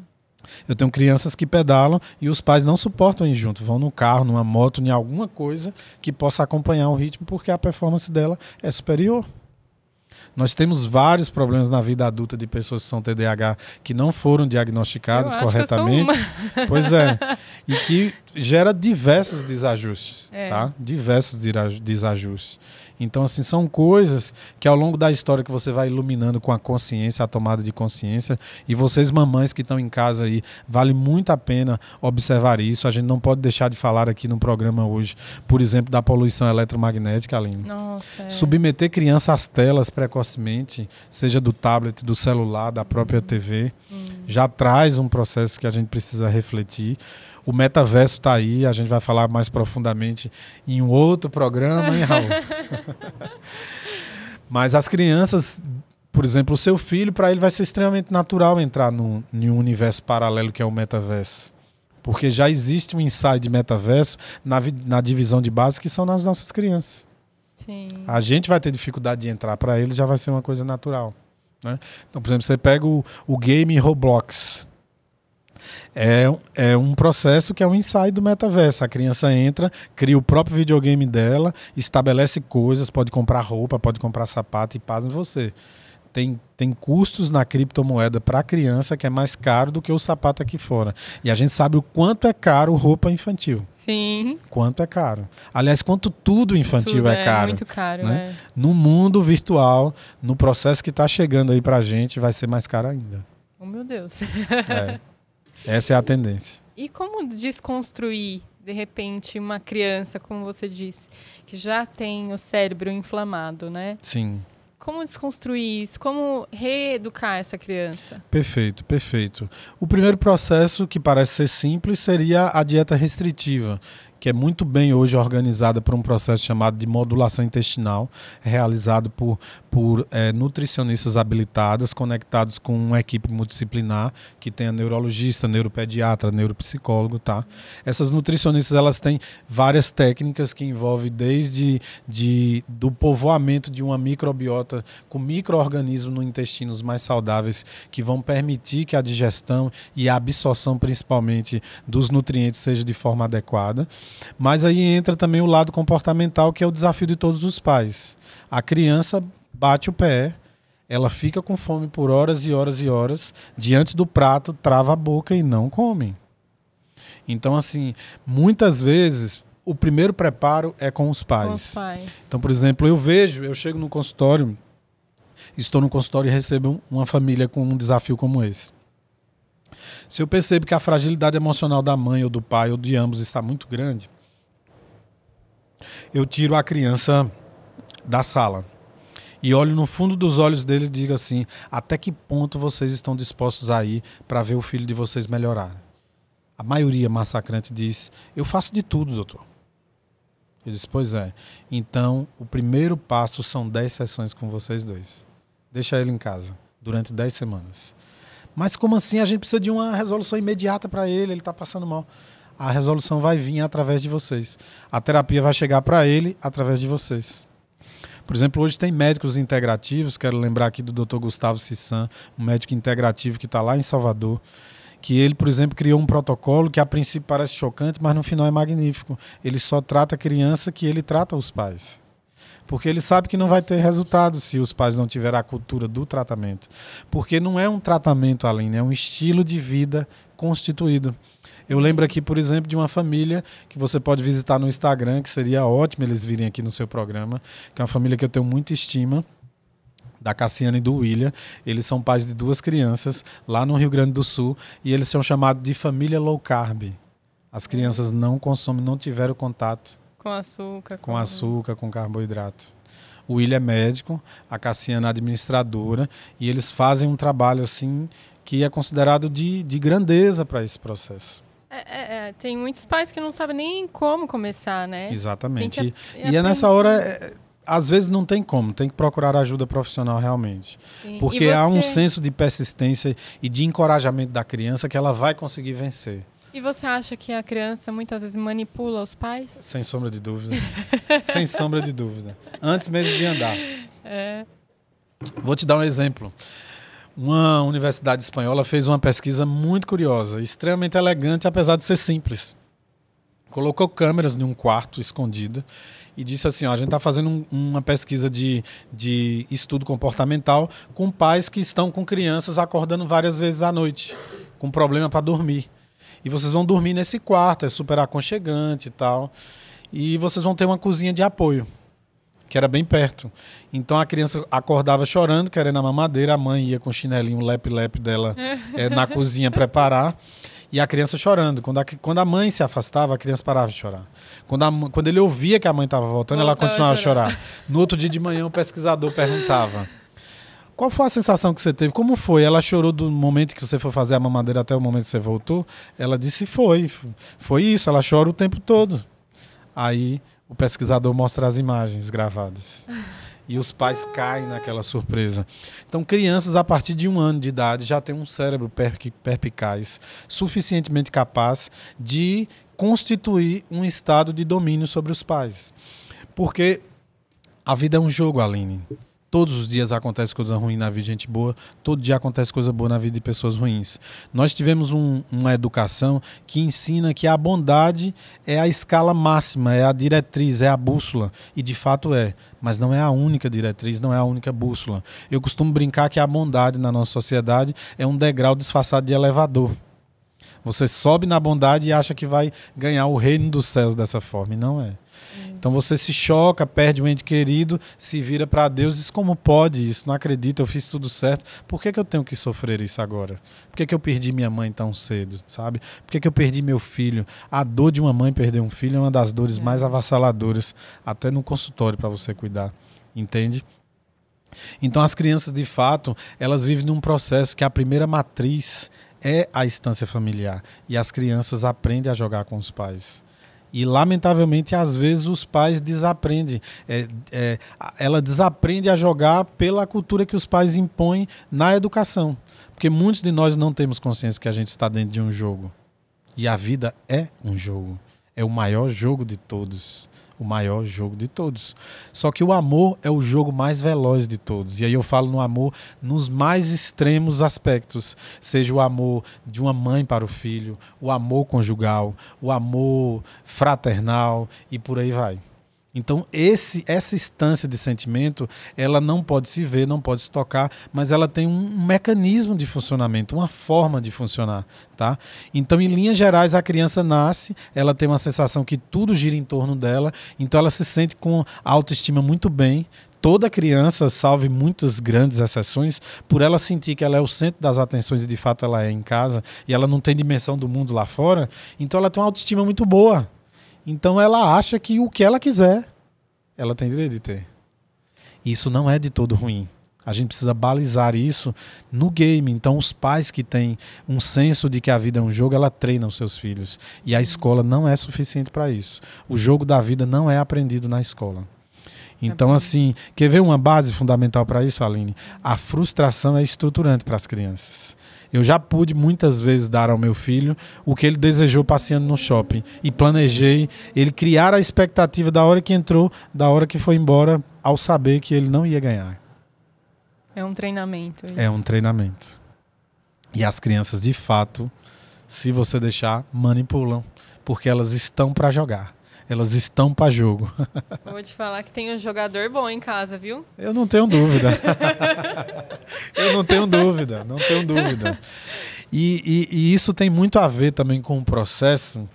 Eu tenho crianças que pedalam e os pais não suportam ir junto, vão no carro, numa moto, em alguma coisa que possa acompanhar o ritmo, porque a performance dela é superior. Nós temos vários problemas na vida adulta de pessoas que são TDAH que não foram diagnosticados corretamente. Pois é. E que gera diversos desajustes, tá? Diversos desajustes. Então, assim, são coisas que ao longo da história que você vai iluminando com a consciência, a tomada de consciência, e vocês mamães que estão em casa aí, vale muito a pena observar isso. A gente não pode deixar de falar aqui no programa hoje, por exemplo, da poluição eletromagnética, Aline. Nossa, Submeter criança às telas precocemente, seja do tablet, do celular, da própria TV, já traz um processo que a gente precisa refletir. O metaverso está aí, a gente vai falar mais profundamente em um outro programa, hein, Raul? Mas as crianças, por exemplo, o seu filho, para ele vai ser extremamente natural entrar em um universo paralelo que é o metaverso. Porque já existe um ensaio de metaverso na divisão de base que são nas nossas crianças. Sim. A gente vai ter dificuldade de entrar, para eles já vai ser uma coisa natural. Né? Então, por exemplo, você pega o game Roblox. É um processo que é um ensaio do metaverso. A criança entra, cria o próprio videogame dela, estabelece coisas, pode comprar roupa, pode comprar sapato e paz em você. Tem custos na criptomoeda para a criança que é mais caro do que o sapato aqui fora. E a gente sabe o quanto é caro roupa infantil. Sim. Quanto é caro. Aliás, quanto tudo infantil tudo é caro. Muito caro, né? No mundo virtual, no processo que está chegando aí para a gente, vai ser mais caro ainda. Oh, meu Deus. Essa é a tendência. E como desconstruir, de repente, uma criança, como você disse, que já tem o cérebro inflamado, né? Sim. Como desconstruir isso? Como reeducar essa criança? Perfeito, perfeito. O primeiro processo, que parece ser simples, seria a dieta restritiva, que é muito bem hoje organizada por um processo chamado de modulação intestinal, realizado por nutricionistas habilitadas, conectados com uma equipe multidisciplinar, que tem a neurologista, neuropediatra, neuropsicólogo, tá? Essas nutricionistas, elas têm várias técnicas que envolvem desde do povoamento de uma microbiota com micro-organismos no intestino mais saudáveis, que vão permitir que a digestão e a absorção, principalmente, dos nutrientes seja de forma adequada. Mas aí entra também o lado comportamental, que é o desafio de todos os pais. A criança bate o pé, ela fica com fome por horas e horas e horas, diante do prato, trava a boca e não come. Então, assim, muitas vezes, o primeiro preparo é com os pais. Com os pais. Então, por exemplo, eu chego no consultório, estou no consultório e recebo uma família com um desafio como esse. Se eu percebo que a fragilidade emocional da mãe ou do pai ou de ambos está muito grande, eu tiro a criança da sala e olho no fundo dos olhos deles e digo assim: até que ponto vocês estão dispostos a ir para ver o filho de vocês melhorar? A maioria massacrante diz: eu faço de tudo, doutor. Eu disse: pois é. Então, o primeiro passo são 10 sessões com vocês dois. Deixa ele em casa durante 10 semanas. Mas como assim? A gente precisa de uma resolução imediata para ele está passando mal. A resolução vai vir através de vocês. A terapia vai chegar para ele através de vocês. Por exemplo, hoje tem médicos integrativos, quero lembrar aqui do Dr. Gustavo Sissan, um médico integrativo que está lá em Salvador, que ele, por exemplo, criou um protocolo que a princípio parece chocante, mas no final é magnífico. Ele só trata a criança que ele trata os pais. Porque ele sabe que não vai ter resultado se os pais não tiverem a cultura do tratamento. Porque não é um tratamento, Aline, é um estilo de vida constituído. Eu lembro aqui, por exemplo, de uma família que você pode visitar no Instagram, que seria ótimo eles virem aqui no seu programa, que é uma família que eu tenho muita estima, da Cassiana e do William. Eles são pais de 2 crianças lá no Rio Grande do Sul e eles são chamados de família low carb. As crianças não consomem, não tiveram contato com açúcar, com carboidrato. O William é médico, a Cassiana é administradora, e eles fazem um trabalho assim que é considerado de grandeza para esse processo. Tem muitos pais que não sabem nem como começar, né? Exatamente. E é nessa hora, às vezes não tem como, tem que procurar ajuda profissional realmente. Sim. Porque há um senso de persistência e de encorajamento da criança que ela vai conseguir vencer. E você acha que a criança muitas vezes manipula os pais? Sem sombra de dúvida. Sem sombra de dúvida. Antes mesmo de andar. Vou te dar um exemplo. Uma universidade espanhola fez uma pesquisa muito curiosa, extremamente elegante, apesar de ser simples. Colocou câmeras em um quarto escondido e disse assim: ó, a gente está fazendo uma pesquisa de estudo comportamental com pais que estão com crianças acordando várias vezes à noite, com problema para dormir. E vocês vão dormir nesse quarto, é super aconchegante e tal. E vocês vão ter uma cozinha de apoio, que era bem perto. Então a criança acordava chorando, querendo a mamadeira, a mãe ia com o chinelinho, o lep-lep dela na cozinha preparar, e a criança chorando. Quando a mãe se afastava, a criança parava de chorar. Quando ele ouvia que a mãe estava voltando, ela continuava a chorar. No outro dia de manhã, o pesquisador perguntava: qual foi a sensação que você teve? Como foi? Ela chorou do momento que você foi fazer a mamadeira até o momento que você voltou? Ela disse: foi isso, ela chora o tempo todo. Aí o pesquisador mostra as imagens gravadas. E os pais caem naquela surpresa. Então, crianças a partir de 1 ano de idade já têm um cérebro perspicaz, suficientemente capaz de constituir um estado de domínio sobre os pais. Porque a vida é um jogo, Aline. Todos os dias acontece coisa ruim na vida de gente boa, todo dia acontece coisa boa na vida de pessoas ruins. Nós tivemos uma educação que ensina que a bondade é a escala máxima, é a diretriz, é a bússola. E de fato é, mas não é a única diretriz, não é a única bússola. Eu costumo brincar que a bondade na nossa sociedade é um degrau disfarçado de elevador. Você sobe na bondade e acha que vai ganhar o reino dos céus dessa forma, e não é. Então você se choca, perde um ente querido, se vira para Deus e diz: como pode isso? Não acredito, eu fiz tudo certo. Por que eu tenho que sofrer isso agora? Por que eu perdi minha mãe tão cedo, sabe? Por que eu perdi meu filho? A dor de uma mãe perder um filho é uma das dores mais avassaladoras, até no consultório para você cuidar, entende? Então as crianças, de fato, elas vivem num processo que a primeira matriz é a instância familiar. E as crianças aprendem a jogar com os pais. E, lamentavelmente, às vezes os pais desaprendem. Ela desaprende a jogar pela cultura que os pais impõem na educação. Porque muitos de nós não temos consciência que a gente está dentro de um jogo. E a vida é um jogo. É o maior jogo de todos. O maior jogo de todos. Só que o amor é o jogo mais veloz de todos. E aí eu falo no amor nos mais extremos aspectos. Seja o amor de uma mãe para o filho, o amor conjugal, o amor fraternal e por aí vai. Então essa instância de sentimento, ela não pode se ver, não pode se tocar, mas ela tem um mecanismo de funcionamento, uma forma de funcionar, tá? Então, em linhas gerais, a criança nasce, ela tem uma sensação que tudo gira em torno dela, então ela se sente com a autoestima muito bem. Toda criança, salve muitas grandes exceções, por ela sentir que ela é o centro das atenções e de fato ela é em casa, e ela não tem dimensão do mundo lá fora, então ela tem uma autoestima muito boa. Então ela acha que o que ela quiser, ela tem direito de ter. Isso não é de todo ruim. A gente precisa balizar isso no game. Então os pais que têm um senso de que a vida é um jogo, ela treina os seus filhos. E a escola não é suficiente para isso. O jogo da vida não é aprendido na escola. Então, assim, quer ver uma base fundamental para isso, Aline? A frustração é estruturante para as crianças. Eu já pude muitas vezes dar ao meu filho o que ele desejou passeando no shopping. E planejei ele criar a expectativa da hora que entrou, da hora que foi embora, ao saber que ele não ia ganhar. É um treinamento. Isso. É um treinamento. E as crianças, de fato, se você deixar, manipulam. Porque elas estão para jogar. Elas estão para jogo. Vou te falar que tem um jogador bom em casa, viu? Eu não tenho dúvida. Eu não tenho dúvida, não tenho dúvida. E isso tem muito a ver também com o processo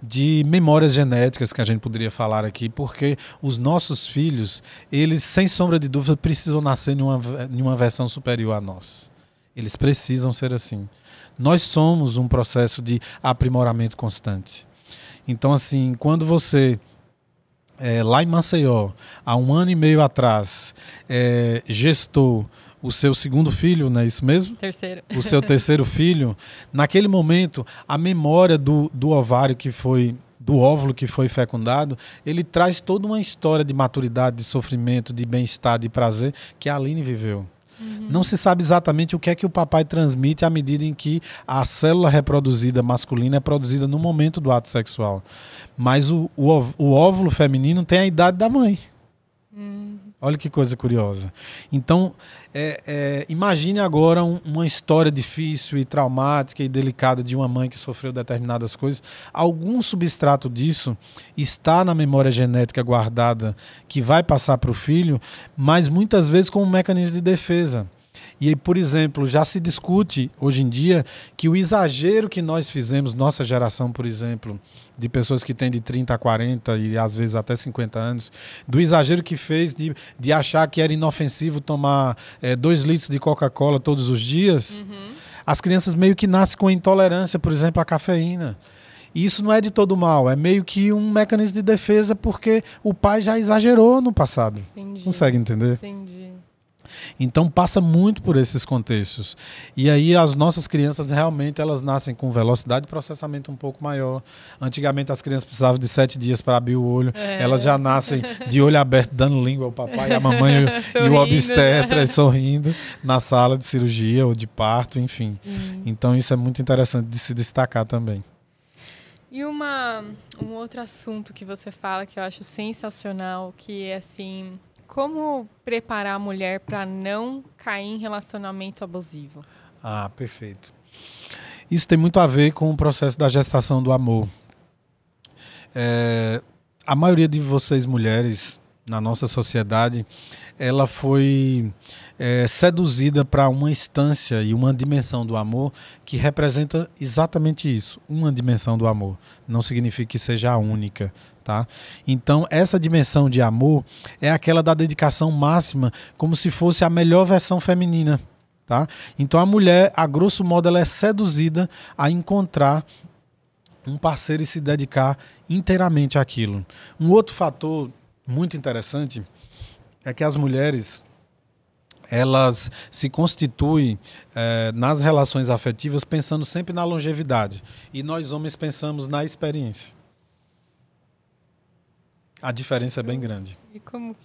de memórias genéticas que a gente poderia falar aqui, porque os nossos filhos, eles, sem sombra de dúvida, precisam nascer em uma versão superior a nós. Eles precisam ser assim. Nós somos um processo de aprimoramento constante. Então, assim, quando você, lá em Maceió, há 1 ano e meio atrás, gestou o seu segundo filho, não é isso mesmo? Terceiro. O seu terceiro filho, naquele momento, a memória do ovário que foi, do óvulo que foi fecundado, ele traz toda uma história de maturidade, de sofrimento, de bem-estar, de prazer, que a Aline viveu. Não se sabe exatamente o que é que o papai transmite à medida em que a célula reproduzida masculina é produzida no momento do ato sexual. Mas o óvulo feminino tem a idade da mãe. Olha que coisa curiosa. Então, imagine agora uma história difícil e traumática e delicada de uma mãe que sofreu determinadas coisas. Algum substrato disso está na memória genética guardada que vai passar para o filho, mas muitas vezes com um mecanismo de defesa. E aí, por exemplo, já se discute hoje em dia que o exagero que nós fizemos, nossa geração, por exemplo, de pessoas que têm de 30 a 40 e às vezes até 50 anos, do exagero que fez de achar que era inofensivo tomar 2 litros de Coca-Cola todos os dias, as crianças meio que nascem com intolerância, por exemplo, à cafeína. E isso não é de todo mal, é meio que um mecanismo de defesa porque o pai já exagerou no passado. Entendi. Consegue entender? Entendi. Então passa muito por esses contextos. E aí as nossas crianças realmente elas nascem com velocidade de processamento um pouco maior. Antigamente as crianças precisavam de 7 dias para abrir o olho. Elas já nascem de olho aberto, dando língua ao papai, a mamãe e o obstetra sorrindo na sala de cirurgia ou de parto, enfim. Então isso é muito interessante de se destacar também. E um outro assunto que você fala que eu acho sensacional, que é assim... Como preparar a mulher para não cair em relacionamento abusivo? Ah, perfeito. Isso tem muito a ver com o processo da gestação do amor. A maioria de vocês mulheres na nossa sociedade, ela foi seduzida para uma instância e uma dimensão do amor que representa exatamente isso, uma dimensão do amor. Não significa que seja a única. Tá? Então, essa dimensão de amor é aquela da dedicação máxima, como se fosse a melhor versão feminina. Tá? Então, a mulher, a grosso modo, ela é seduzida a encontrar um parceiro e se dedicar inteiramente àquilo. Um outro fator muito interessante é que as mulheres elas se constituem nas relações afetivas pensando sempre na longevidade. E nós, homens, pensamos na experiência. A diferença é bem grande. E como...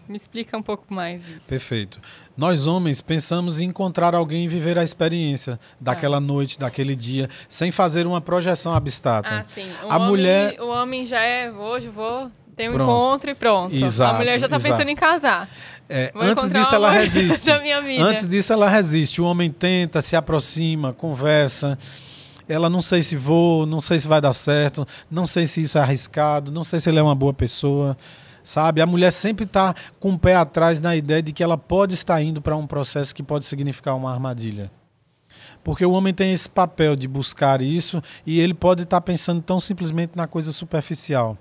Me explica um pouco mais isso. Perfeito. Nós homens pensamos em encontrar alguém e viver a experiência daquela noite, daquele dia, sem fazer uma projeção abstrata. Ah, sim. O homem já é, hoje vou ter um encontro e pronto. Exato, a mulher já está pensando em casar. Antes disso ela resiste. Da minha vida. Antes disso ela resiste. O homem tenta, se aproxima, conversa. Ela não sei se vou, não sei se vai dar certo, não sei se isso é arriscado, não sei se ele é uma boa pessoa. Sabe? A mulher sempre está com o pé atrás na ideia de que ela pode estar indo para um processo que pode significar uma armadilha. Porque o homem tem esse papel de buscar isso e ele pode estar pensando tão simplesmente na coisa superficial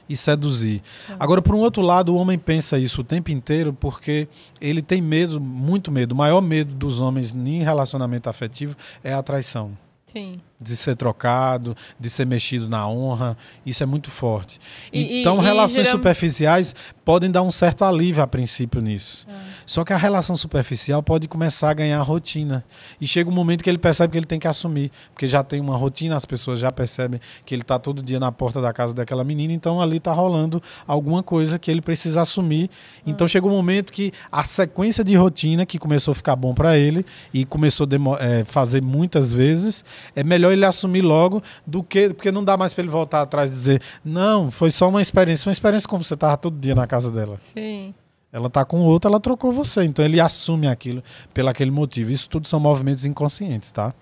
e seduzir. Agora, por um outro lado, o homem pensa isso o tempo inteiro porque ele tem medo, muito medo. O maior medo dos homens em relacionamento afetivo é a traição. Sim. De ser trocado, de ser mexido na honra, isso é muito forte. Então, relações superficiais podem dar um certo alívio a princípio nisso. Só que a relação superficial pode começar a ganhar rotina. E chega um momento que ele percebe que ele tem que assumir, porque já tem uma rotina, as pessoas já percebem que ele está todo dia na porta da casa daquela menina, então ali está rolando alguma coisa que ele precisa assumir. Então chega um momento que a sequência de rotina, que começou a ficar bom para ele e começou a fazer muitas vezes, é melhor ele assumir logo do que... Porque não dá mais para ele voltar atrás e dizer não, foi só uma experiência como você estava todo dia na casa dela. Sim. Ela está com outra, ela trocou você. Então ele assume aquilo pelo aquele motivo. Isso tudo são movimentos inconscientes, tá?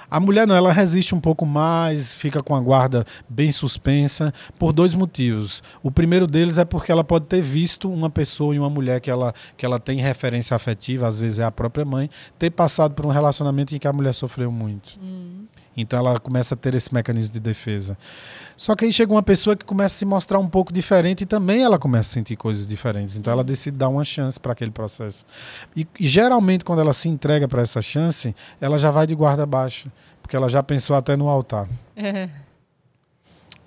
A mulher não, ela resiste um pouco mais, fica com a guarda bem suspensa por dois motivos. O primeiro deles é porque ela pode ter visto uma pessoa e uma mulher que ela tem referência afetiva, às vezes é a própria mãe, ter passado por um relacionamento em que a mulher sofreu muito. Então ela começa a ter esse mecanismo de defesa. Só que aí chega uma pessoa que começa a se mostrar um pouco diferente e também ela começa a sentir coisas diferentes. Então ela decide dar uma chance para aquele processo. E geralmente quando ela se entrega para essa chance, ela já vai de guarda baixa, porque ela já pensou até no altar.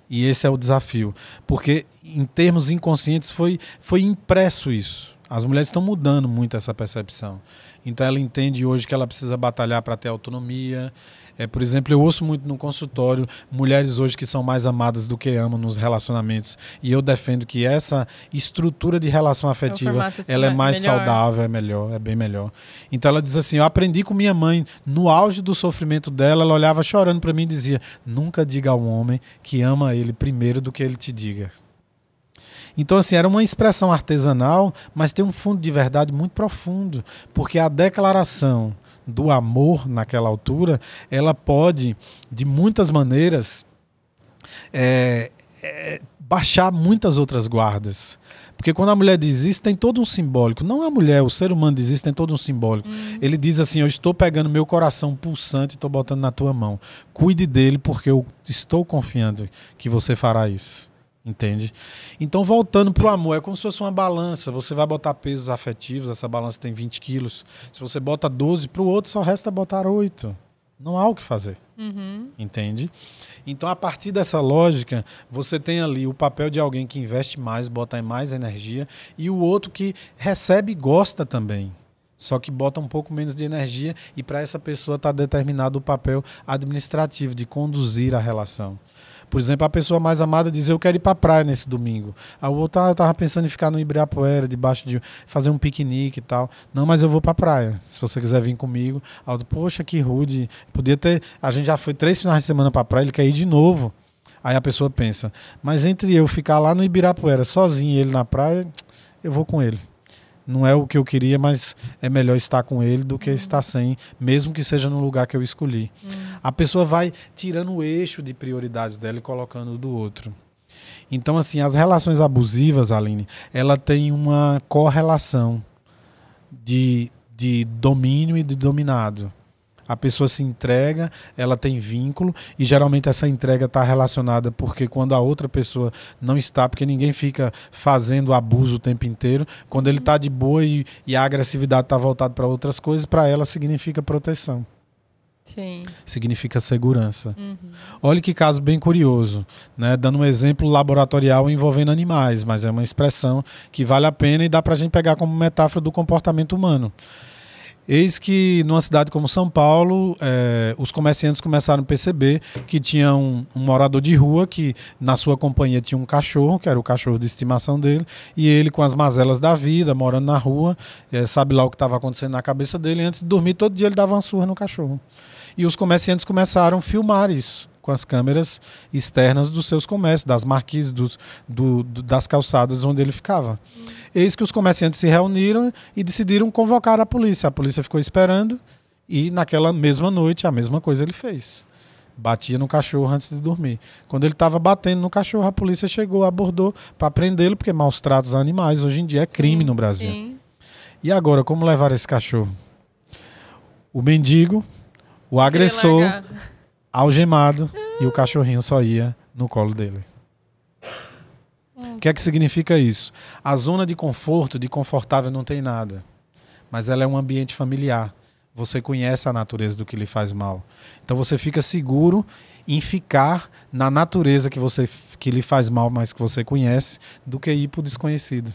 E esse é o desafio. Porque em termos inconscientes foi impresso isso. As mulheres estão mudando muito essa percepção. Então ela entende hoje que ela precisa batalhar para ter autonomia. Por exemplo, eu ouço muito no consultório mulheres hoje que são mais amadas do que amam nos relacionamentos. E eu defendo que essa estrutura de relação afetiva ela é mais saudável, é bem melhor. Então ela diz assim, eu aprendi com minha mãe, no auge do sofrimento dela, ela olhava chorando para mim e dizia, nunca diga ao homem que ama ele primeiro do que ele te diga. Então, assim, era uma expressão artesanal, mas tem um fundo de verdade muito profundo, porque a declaração do amor naquela altura, ela pode, de muitas maneiras, baixar muitas outras guardas. Porque quando a mulher diz isso, tem todo um simbólico. Não a mulher, o ser humano diz isso, tem todo um simbólico. Ele diz assim, eu estou pegando meu coração pulsante e estou botando na tua mão. Cuide dele porque eu estou confiando que você fará isso. Entende? Então, voltando para o amor, é como se fosse uma balança. Você vai botar pesos afetivos, essa balança tem 20 quilos. Se você bota 12, para o outro só resta botar 8. Não há o que fazer. Entende? Então, a partir dessa lógica, você tem ali o papel de alguém que investe mais, bota mais energia, e o outro que recebe e gosta também. Só que bota um pouco menos de energia e para essa pessoa está determinado o papel administrativo de conduzir a relação. Por exemplo, a pessoa mais amada diz, eu quero ir para a praia nesse domingo. A outra estava pensando em ficar no Ibirapuera, debaixo de fazer um piquenique e tal. Não, mas eu vou para a praia, se você quiser vir comigo. A outra, poxa, que rude. Podia ter... A gente já foi 3 finais de semana para a praia, ele quer ir de novo. Aí a pessoa pensa, mas entre eu ficar lá no Ibirapuera sozinho e ele na praia, eu vou com ele. Não é o que eu queria, mas é melhor estar com ele do que estar sem, mesmo que seja no lugar que eu escolhi. A pessoa vai tirando o eixo de prioridades dela e colocando do outro. Então, assim, as relações abusivas, Aline, ela tem uma correlação de domínio e de dominado. A pessoa se entrega, ela tem vínculo e geralmente essa entrega está relacionada porque quando a outra pessoa não está, porque ninguém fica fazendo abuso o tempo inteiro, quando ele está de boa e a agressividade está voltada para outras coisas, para ela significa proteção. Sim. Significa segurança. Olha que caso bem curioso, né? Dando um exemplo laboratorial envolvendo animais, mas é uma expressão que vale a pena e dá para a gente pegar como metáfora do comportamento humano. Eis que numa cidade como São Paulo, os comerciantes começaram a perceber que tinha um morador de rua que na sua companhia tinha um cachorro, que era o cachorro de estimação dele, e ele com as mazelas da vida, morando na rua, sabe lá o que estava acontecendo na cabeça dele, e antes de dormir todo dia ele dava uma surra no cachorro. E os comerciantes começaram a filmar isso com as câmeras externas dos seus comércios, das marquises, das calçadas onde ele ficava. Eis que os comerciantes se reuniram e decidiram convocar a polícia. A polícia ficou esperando e naquela mesma noite a mesma coisa ele fez. Batia no cachorro antes de dormir. Quando ele estava batendo no cachorro, a polícia chegou, abordou para prendê-lo, porque maus tratos a animais hoje em dia é crime no Brasil. Sim. E agora, como levar esse cachorro? O mendigo, o agressor, algemado, e o cachorrinho só ia no colo dele. O que é que significa isso? A zona de conforto, de confortável, não tem nada. Mas ela é um ambiente familiar. Você conhece a natureza do que lhe faz mal. Então você fica seguro em ficar na natureza que lhe faz mal, mas que você conhece, do que ir para o desconhecido.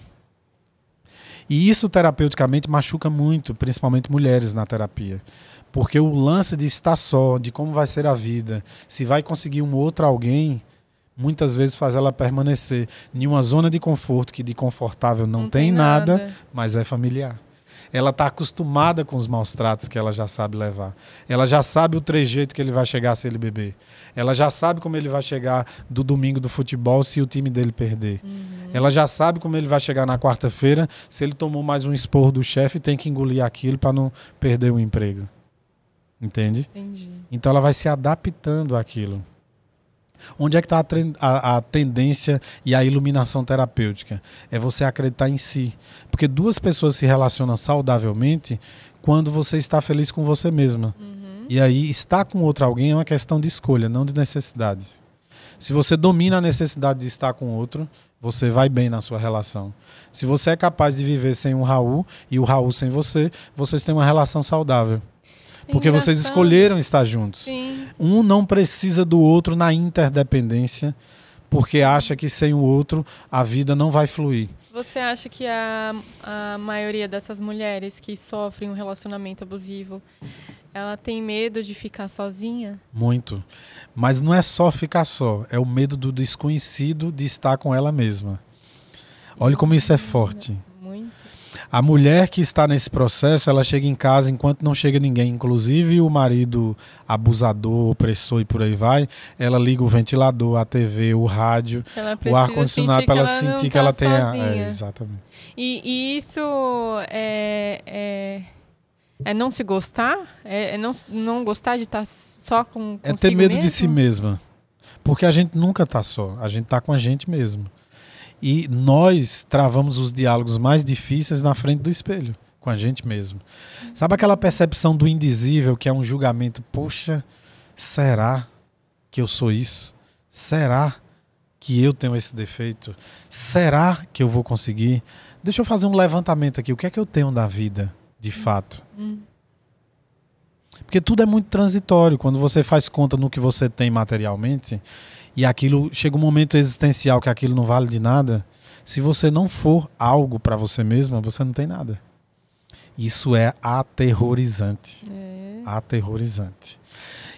E isso terapeuticamente machuca muito, principalmente mulheres na terapia. Porque o lance de estar só, de como vai ser a vida, se vai conseguir um outro alguém, muitas vezes faz ela permanecer em uma zona de conforto que de confortável não tem nada, mas é familiar. Ela está acostumada com os maus tratos que ela já sabe levar. Ela já sabe o trejeito que ele vai chegar se ele beber. Ela já sabe como ele vai chegar do domingo do futebol se o time dele perder. Ela já sabe como ele vai chegar na quarta-feira se ele tomou mais um esporro do chefe e tem que engolir aquilo para não perder o emprego. Entende? Entendi. Então ela vai se adaptando àquilo. Onde é que está a tendência e a iluminação terapêutica? É você acreditar em si. Porque duas pessoas se relacionam saudavelmente quando você está feliz com você mesma. E aí estar com outro alguém é uma questão de escolha, não de necessidade. Se você domina a necessidade de estar com outro, você vai bem na sua relação. Se você é capaz de viver sem um Raul e o Raul sem você, vocês têm uma relação saudável. Porque vocês escolheram estar juntos. Sim. Um não precisa do outro na interdependência, porque acha que sem o outro a vida não vai fluir. Você acha que a maioria dessas mulheres que sofrem um relacionamento abusivo, ela tem medo de ficar sozinha? Muito. Mas não é só ficar só, é o medo do desconhecido de estar com ela mesma. Olha como isso é forte. A mulher que está nesse processo, ela chega em casa enquanto não chega ninguém, inclusive o marido abusador, opressor e por aí vai, ela liga o ventilador, a TV, o rádio, o ar-condicionado para ela sentir que ela tem... exatamente. E isso é não se gostar? É não gostar de estar só com consigo mesmo? É ter medo de si mesma. Porque a gente nunca está só, a gente está com a gente mesmo. E nós travamos os diálogos mais difíceis na frente do espelho, com a gente mesmo. Sabe aquela percepção do indizível, que é um julgamento? Poxa, será que eu sou isso? Será que eu tenho esse defeito? Será que eu vou conseguir? Deixa eu fazer um levantamento aqui. O que é que eu tenho da vida, de fato? Porque tudo é muito transitório. Quando você faz conta no que você tem materialmente... e aquilo chega um momento existencial que aquilo não vale de nada, se você não for algo para você mesma, você não tem nada. Isso é aterrorizante. Aterrorizante.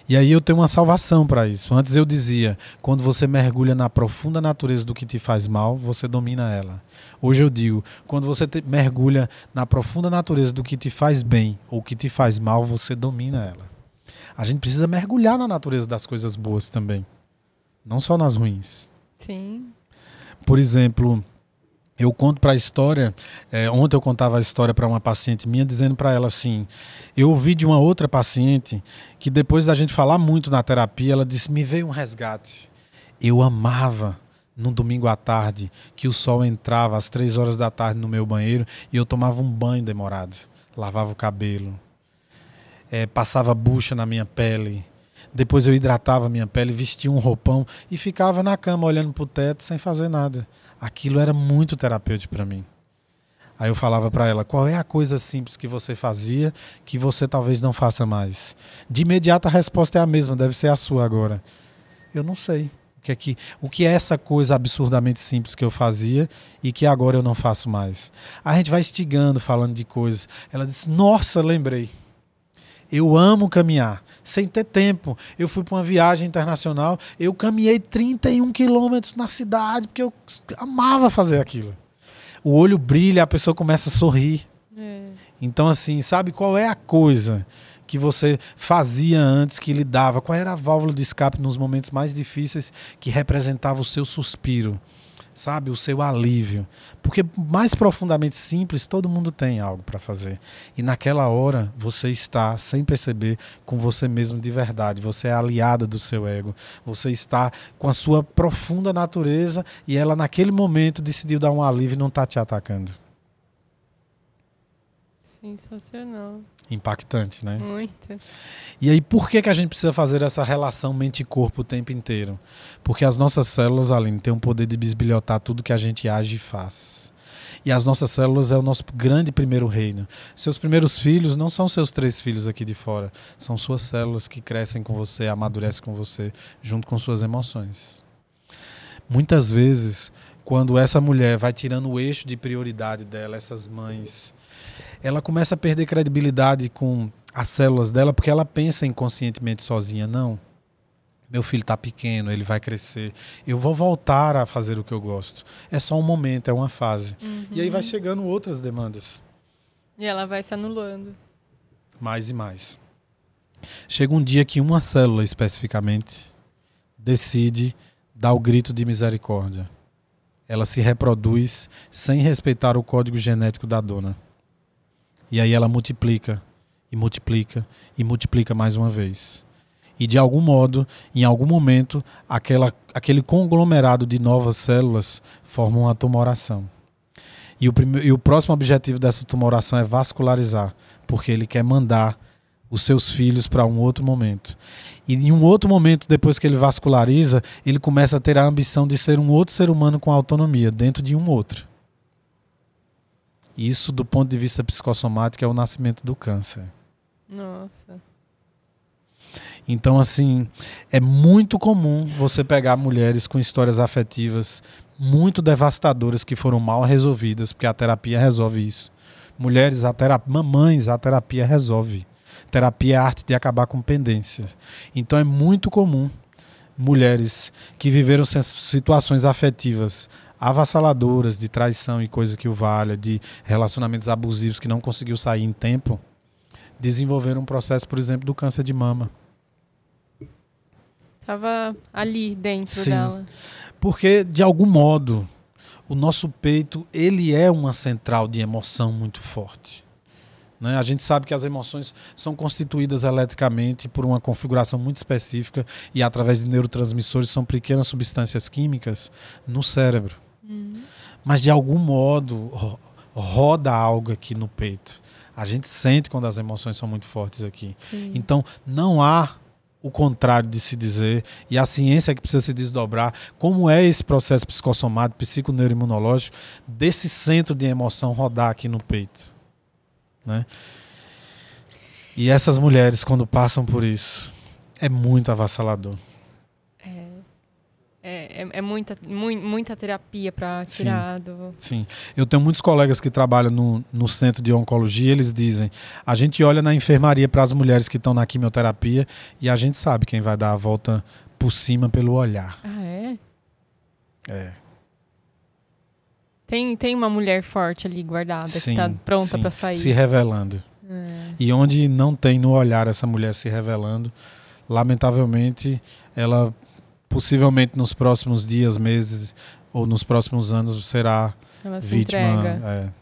E aí eu tenho uma salvação para isso. Antes eu dizia, quando você mergulha na profunda natureza do que te faz mal, você domina ela. Hoje eu digo, quando você mergulha na profunda natureza do que te faz bem ou que te faz mal, você domina ela. A gente precisa mergulhar na natureza das coisas boas também. Não só nas ruins. Sim. Por exemplo, eu conto para a história, ontem eu contava a história para uma paciente minha, dizendo para ela assim, eu ouvi de uma outra paciente, que depois da gente falar muito na terapia, ela disse, me veio um resgate. Eu amava, no domingo à tarde, que o sol entrava às 3 horas da tarde no meu banheiro e eu tomava um banho demorado, lavava o cabelo, passava bucha na minha pele. Depois eu hidratava minha pele, vestia um roupão e ficava na cama olhando para o teto sem fazer nada. Aquilo era muito terapêutico para mim. Aí eu falava para ela, qual é a coisa simples que você fazia que você talvez não faça mais? De imediato a resposta é a mesma, deve ser a sua agora. Eu não sei o O que é essa coisa absurdamente simples que eu fazia e que agora eu não faço mais? A gente vai instigando, falando de coisas. Ela disse, nossa, lembrei. Eu amo caminhar, sem ter tempo. Eu fui para uma viagem internacional, eu caminhei 31 quilômetros na cidade, porque eu amava fazer aquilo. O olho brilha, a pessoa começa a sorrir. Então, assim, sabe qual é a coisa que você fazia antes, que lhe dava? Qual era a válvula de escape nos momentos mais difíceis que representava o seu suspiro? Sabe? O seu alívio. Porque mais profundamente simples, todo mundo tem algo para fazer. E naquela hora, você está, sem perceber, com você mesmo de verdade. Você é aliada do seu ego. Você está com a sua profunda natureza e ela, naquele momento, decidiu dar um alívio e não está te atacando. Sensacional. Impactante, né? Muito. E aí, por que a gente precisa fazer essa relação mente e corpo o tempo inteiro? Porque as nossas células, Aline, têm o poder de bisbilhotar tudo que a gente age e faz. E as nossas células é o nosso grande primeiro reino. Seus primeiros filhos não são seus 3 filhos aqui de fora. São suas células que crescem com você, amadurecem com você, junto com suas emoções. Muitas vezes, quando essa mulher vai tirando o eixo de prioridade dela, essas mães, ela começa a perder credibilidade com as células dela, porque ela pensa inconscientemente sozinha. Não, meu filho está pequeno, ele vai crescer, eu vou voltar a fazer o que eu gosto. É só um momento, é uma fase. E aí vai chegando outras demandas. E ela vai se anulando. Mais e mais. Chega um dia que uma célula especificamente decide dar o grito de misericórdia. Ela se reproduz sem respeitar o código genético da dona. E aí ela multiplica, e multiplica, e multiplica mais uma vez. E de algum modo, em algum momento, aquele conglomerado de novas células forma uma tumoração. E o próximo objetivo dessa tumoração é vascularizar, porque ele quer mandar os seus filhos para um outro momento. E em um outro momento, depois que ele vasculariza, ele começa a ter a ambição de ser um outro ser humano com autonomia, dentro de um outro. Isso, do ponto de vista psicossomático, é o nascimento do câncer. Nossa. Então, assim, é muito comum você pegar mulheres com histórias afetivas muito devastadoras que foram mal resolvidas, porque a terapia resolve isso. Mulheres, mamães, a terapia resolve. Terapia é a arte de acabar com pendências. Então, é muito comum mulheres que viveram situações afetivas avassaladoras, de traição e coisa que o valha, de relacionamentos abusivos que não conseguiu sair em tempo, desenvolver um processo, por exemplo, do câncer de mama. Estava ali dentro dela. Porque, de algum modo, o nosso peito, ele é uma central de emoção muito forte. Né? A gente sabe que as emoções são constituídas eletricamente por uma configuração muito específica e através de neurotransmissores, são pequenas substâncias químicas no cérebro. Mas de algum modo roda algo aqui no peito. A gente sente quando as emoções são muito fortes aqui. Sim. Então não há o contrário de se dizer, e a ciência é que precisa se desdobrar, como é esse processo psicossomático, psiconeuroimunológico, desse centro de emoção rodar aqui no peito. Né? E essas mulheres, quando passam por isso, é muito avassalador. É muita terapia para tirar do... Sim. Eu tenho muitos colegas que trabalham no centro de oncologia, eles dizem, a gente olha na enfermaria para as mulheres que estão na quimioterapia e a gente sabe quem vai dar a volta por cima pelo olhar. Ah, é? É. Tem uma mulher forte ali guardada, que está pronta para sair. Se revelando. E onde não tem no olhar essa mulher se revelando, lamentavelmente, ela... possivelmente nos próximos dias, meses ou nos próximos anos será vítima,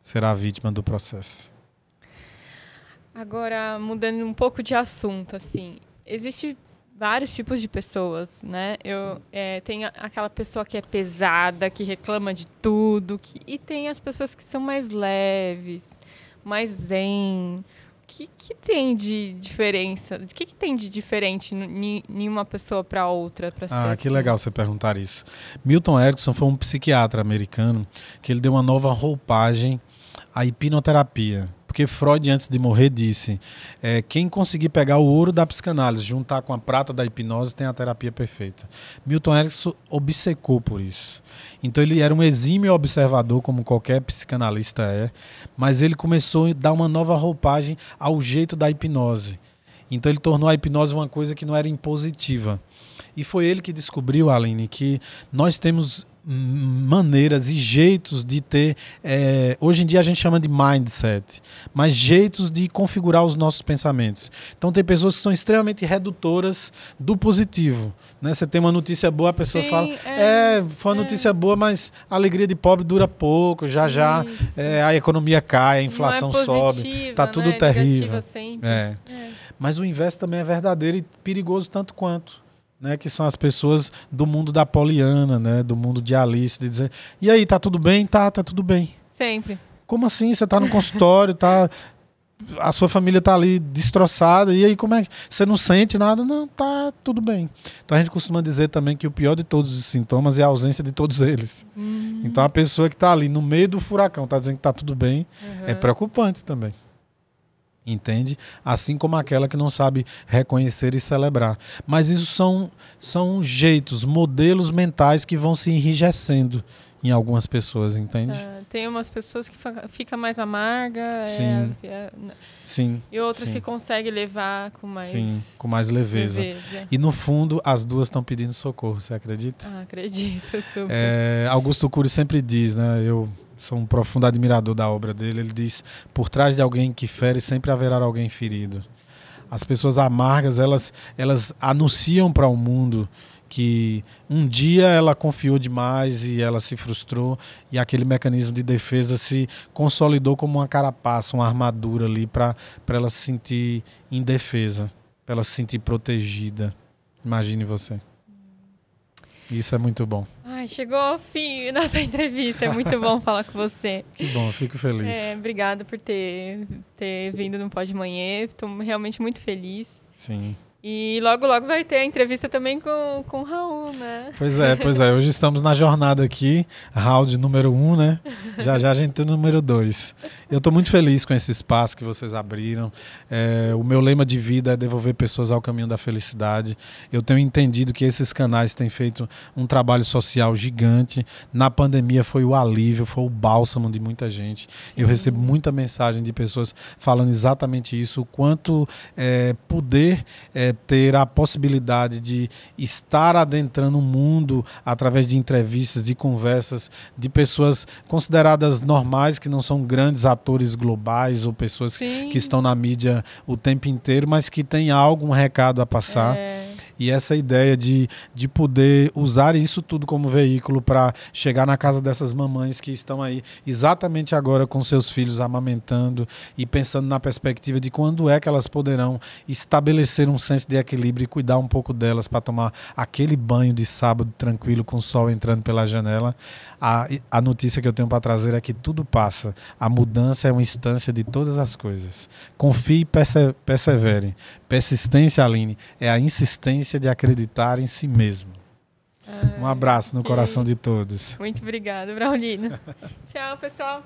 será vítima do processo. Agora, mudando um pouco de assunto, assim, existe vários tipos de pessoas, né? Tem aquela pessoa que é pesada, que reclama de tudo, e tem as pessoas que são mais leves, mais zen. O que tem de diferença? O que tem de diferente em uma pessoa para outra? Que legal você perguntar isso. Milton Erickson foi um psiquiatra americano que ele deu uma nova roupagem à hipnoterapia. Porque Freud, antes de morrer, disse: quem conseguir pegar o ouro da psicanálise, juntar com a prata da hipnose, tem a terapia perfeita. Milton Erickson obcecou por isso. Então ele era um exímio observador, como qualquer psicanalista é, mas ele começou a dar uma nova roupagem ao jeito da hipnose. Então ele tornou a hipnose uma coisa que não era impositiva. E foi ele que descobriu, Aline, que nós temos maneiras e jeitos de ter, hoje em dia a gente chama de mindset, mas jeitos de configurar os nossos pensamentos. Então tem pessoas que são extremamente redutoras do positivo, né? Você tem uma notícia boa, a pessoa fala, foi uma notícia boa, mas a alegria de pobre dura pouco, já a economia cai, a inflação sobe, tá tudo terrível. Mas o inverso também é verdadeiro e perigoso tanto quanto. Né, que são as pessoas do mundo da Poliana, né, do mundo de Alice, de dizer, e aí, tá tudo bem? Tá tudo bem. Sempre. Como assim? Você tá no consultório, a sua família tá ali destroçada, e aí como é que você não sente nada? Não, tá tudo bem. Então a gente costuma dizer também que o pior de todos os sintomas é a ausência de todos eles. Então a pessoa que tá ali no meio do furacão, tá dizendo que tá tudo bem, é preocupante também. Entende? Assim como aquela que não sabe reconhecer e celebrar. Mas isso são jeitos, modelos mentais que vão se enrijecendo em algumas pessoas, entende? Tem umas pessoas que fica mais amarga. Sim. E outras que conseguem levar com mais... Sim, com mais leveza. E no fundo, as duas estão pedindo socorro, você acredita? Acredito, super. Augusto Cury sempre diz, né? Eu sou um profundo admirador da obra dele. Ele diz: por trás de alguém que fere, sempre haverá alguém ferido. As pessoas amargas, elas anunciam para o mundo que um dia ela confiou demais e ela se frustrou, e aquele mecanismo de defesa se consolidou como uma carapaça, uma armadura ali para ela se sentir indefesa, para ela se sentir protegida. Imagine você. Isso é muito bom. Chegou ao fim nossa entrevista. É muito bom falar com você. Que bom, fico feliz. Obrigada por ter vindo no Pode Manhã. Estou realmente muito feliz. Sim. E logo vai ter a entrevista também com o Raul, né? Pois é. Hoje estamos na jornada aqui, round número 1, né? Já a gente tem o número 2. Eu estou muito feliz com esse espaço que vocês abriram. O meu lema de vida é devolver pessoas ao caminho da felicidade. Eu tenho entendido que esses canais têm feito um trabalho social gigante. Na pandemia foi o alívio, foi o bálsamo de muita gente. Eu recebo muita mensagem de pessoas falando exatamente isso, o quanto poder ter a possibilidade de estar adentrando o mundo através de entrevistas, de conversas, de pessoas consideradas normais, que não são grandes atores globais ou pessoas que estão na mídia o tempo inteiro, mas que têm um recado a passar. E essa ideia de poder usar isso tudo como veículo para chegar na casa dessas mamães que estão aí exatamente agora com seus filhos amamentando e pensando na perspectiva de quando é que elas poderão estabelecer um senso de equilíbrio e cuidar um pouco delas para tomar aquele banho de sábado tranquilo com o sol entrando pela janela. A notícia que eu tenho para trazer é que tudo passa. A mudança é uma instância de todas as coisas. Confie e persevere. Persistência, Aline, é a insistência de acreditar em si mesmo. Um abraço no coração de todos. Muito obrigada, Braulino. Tchau, pessoal.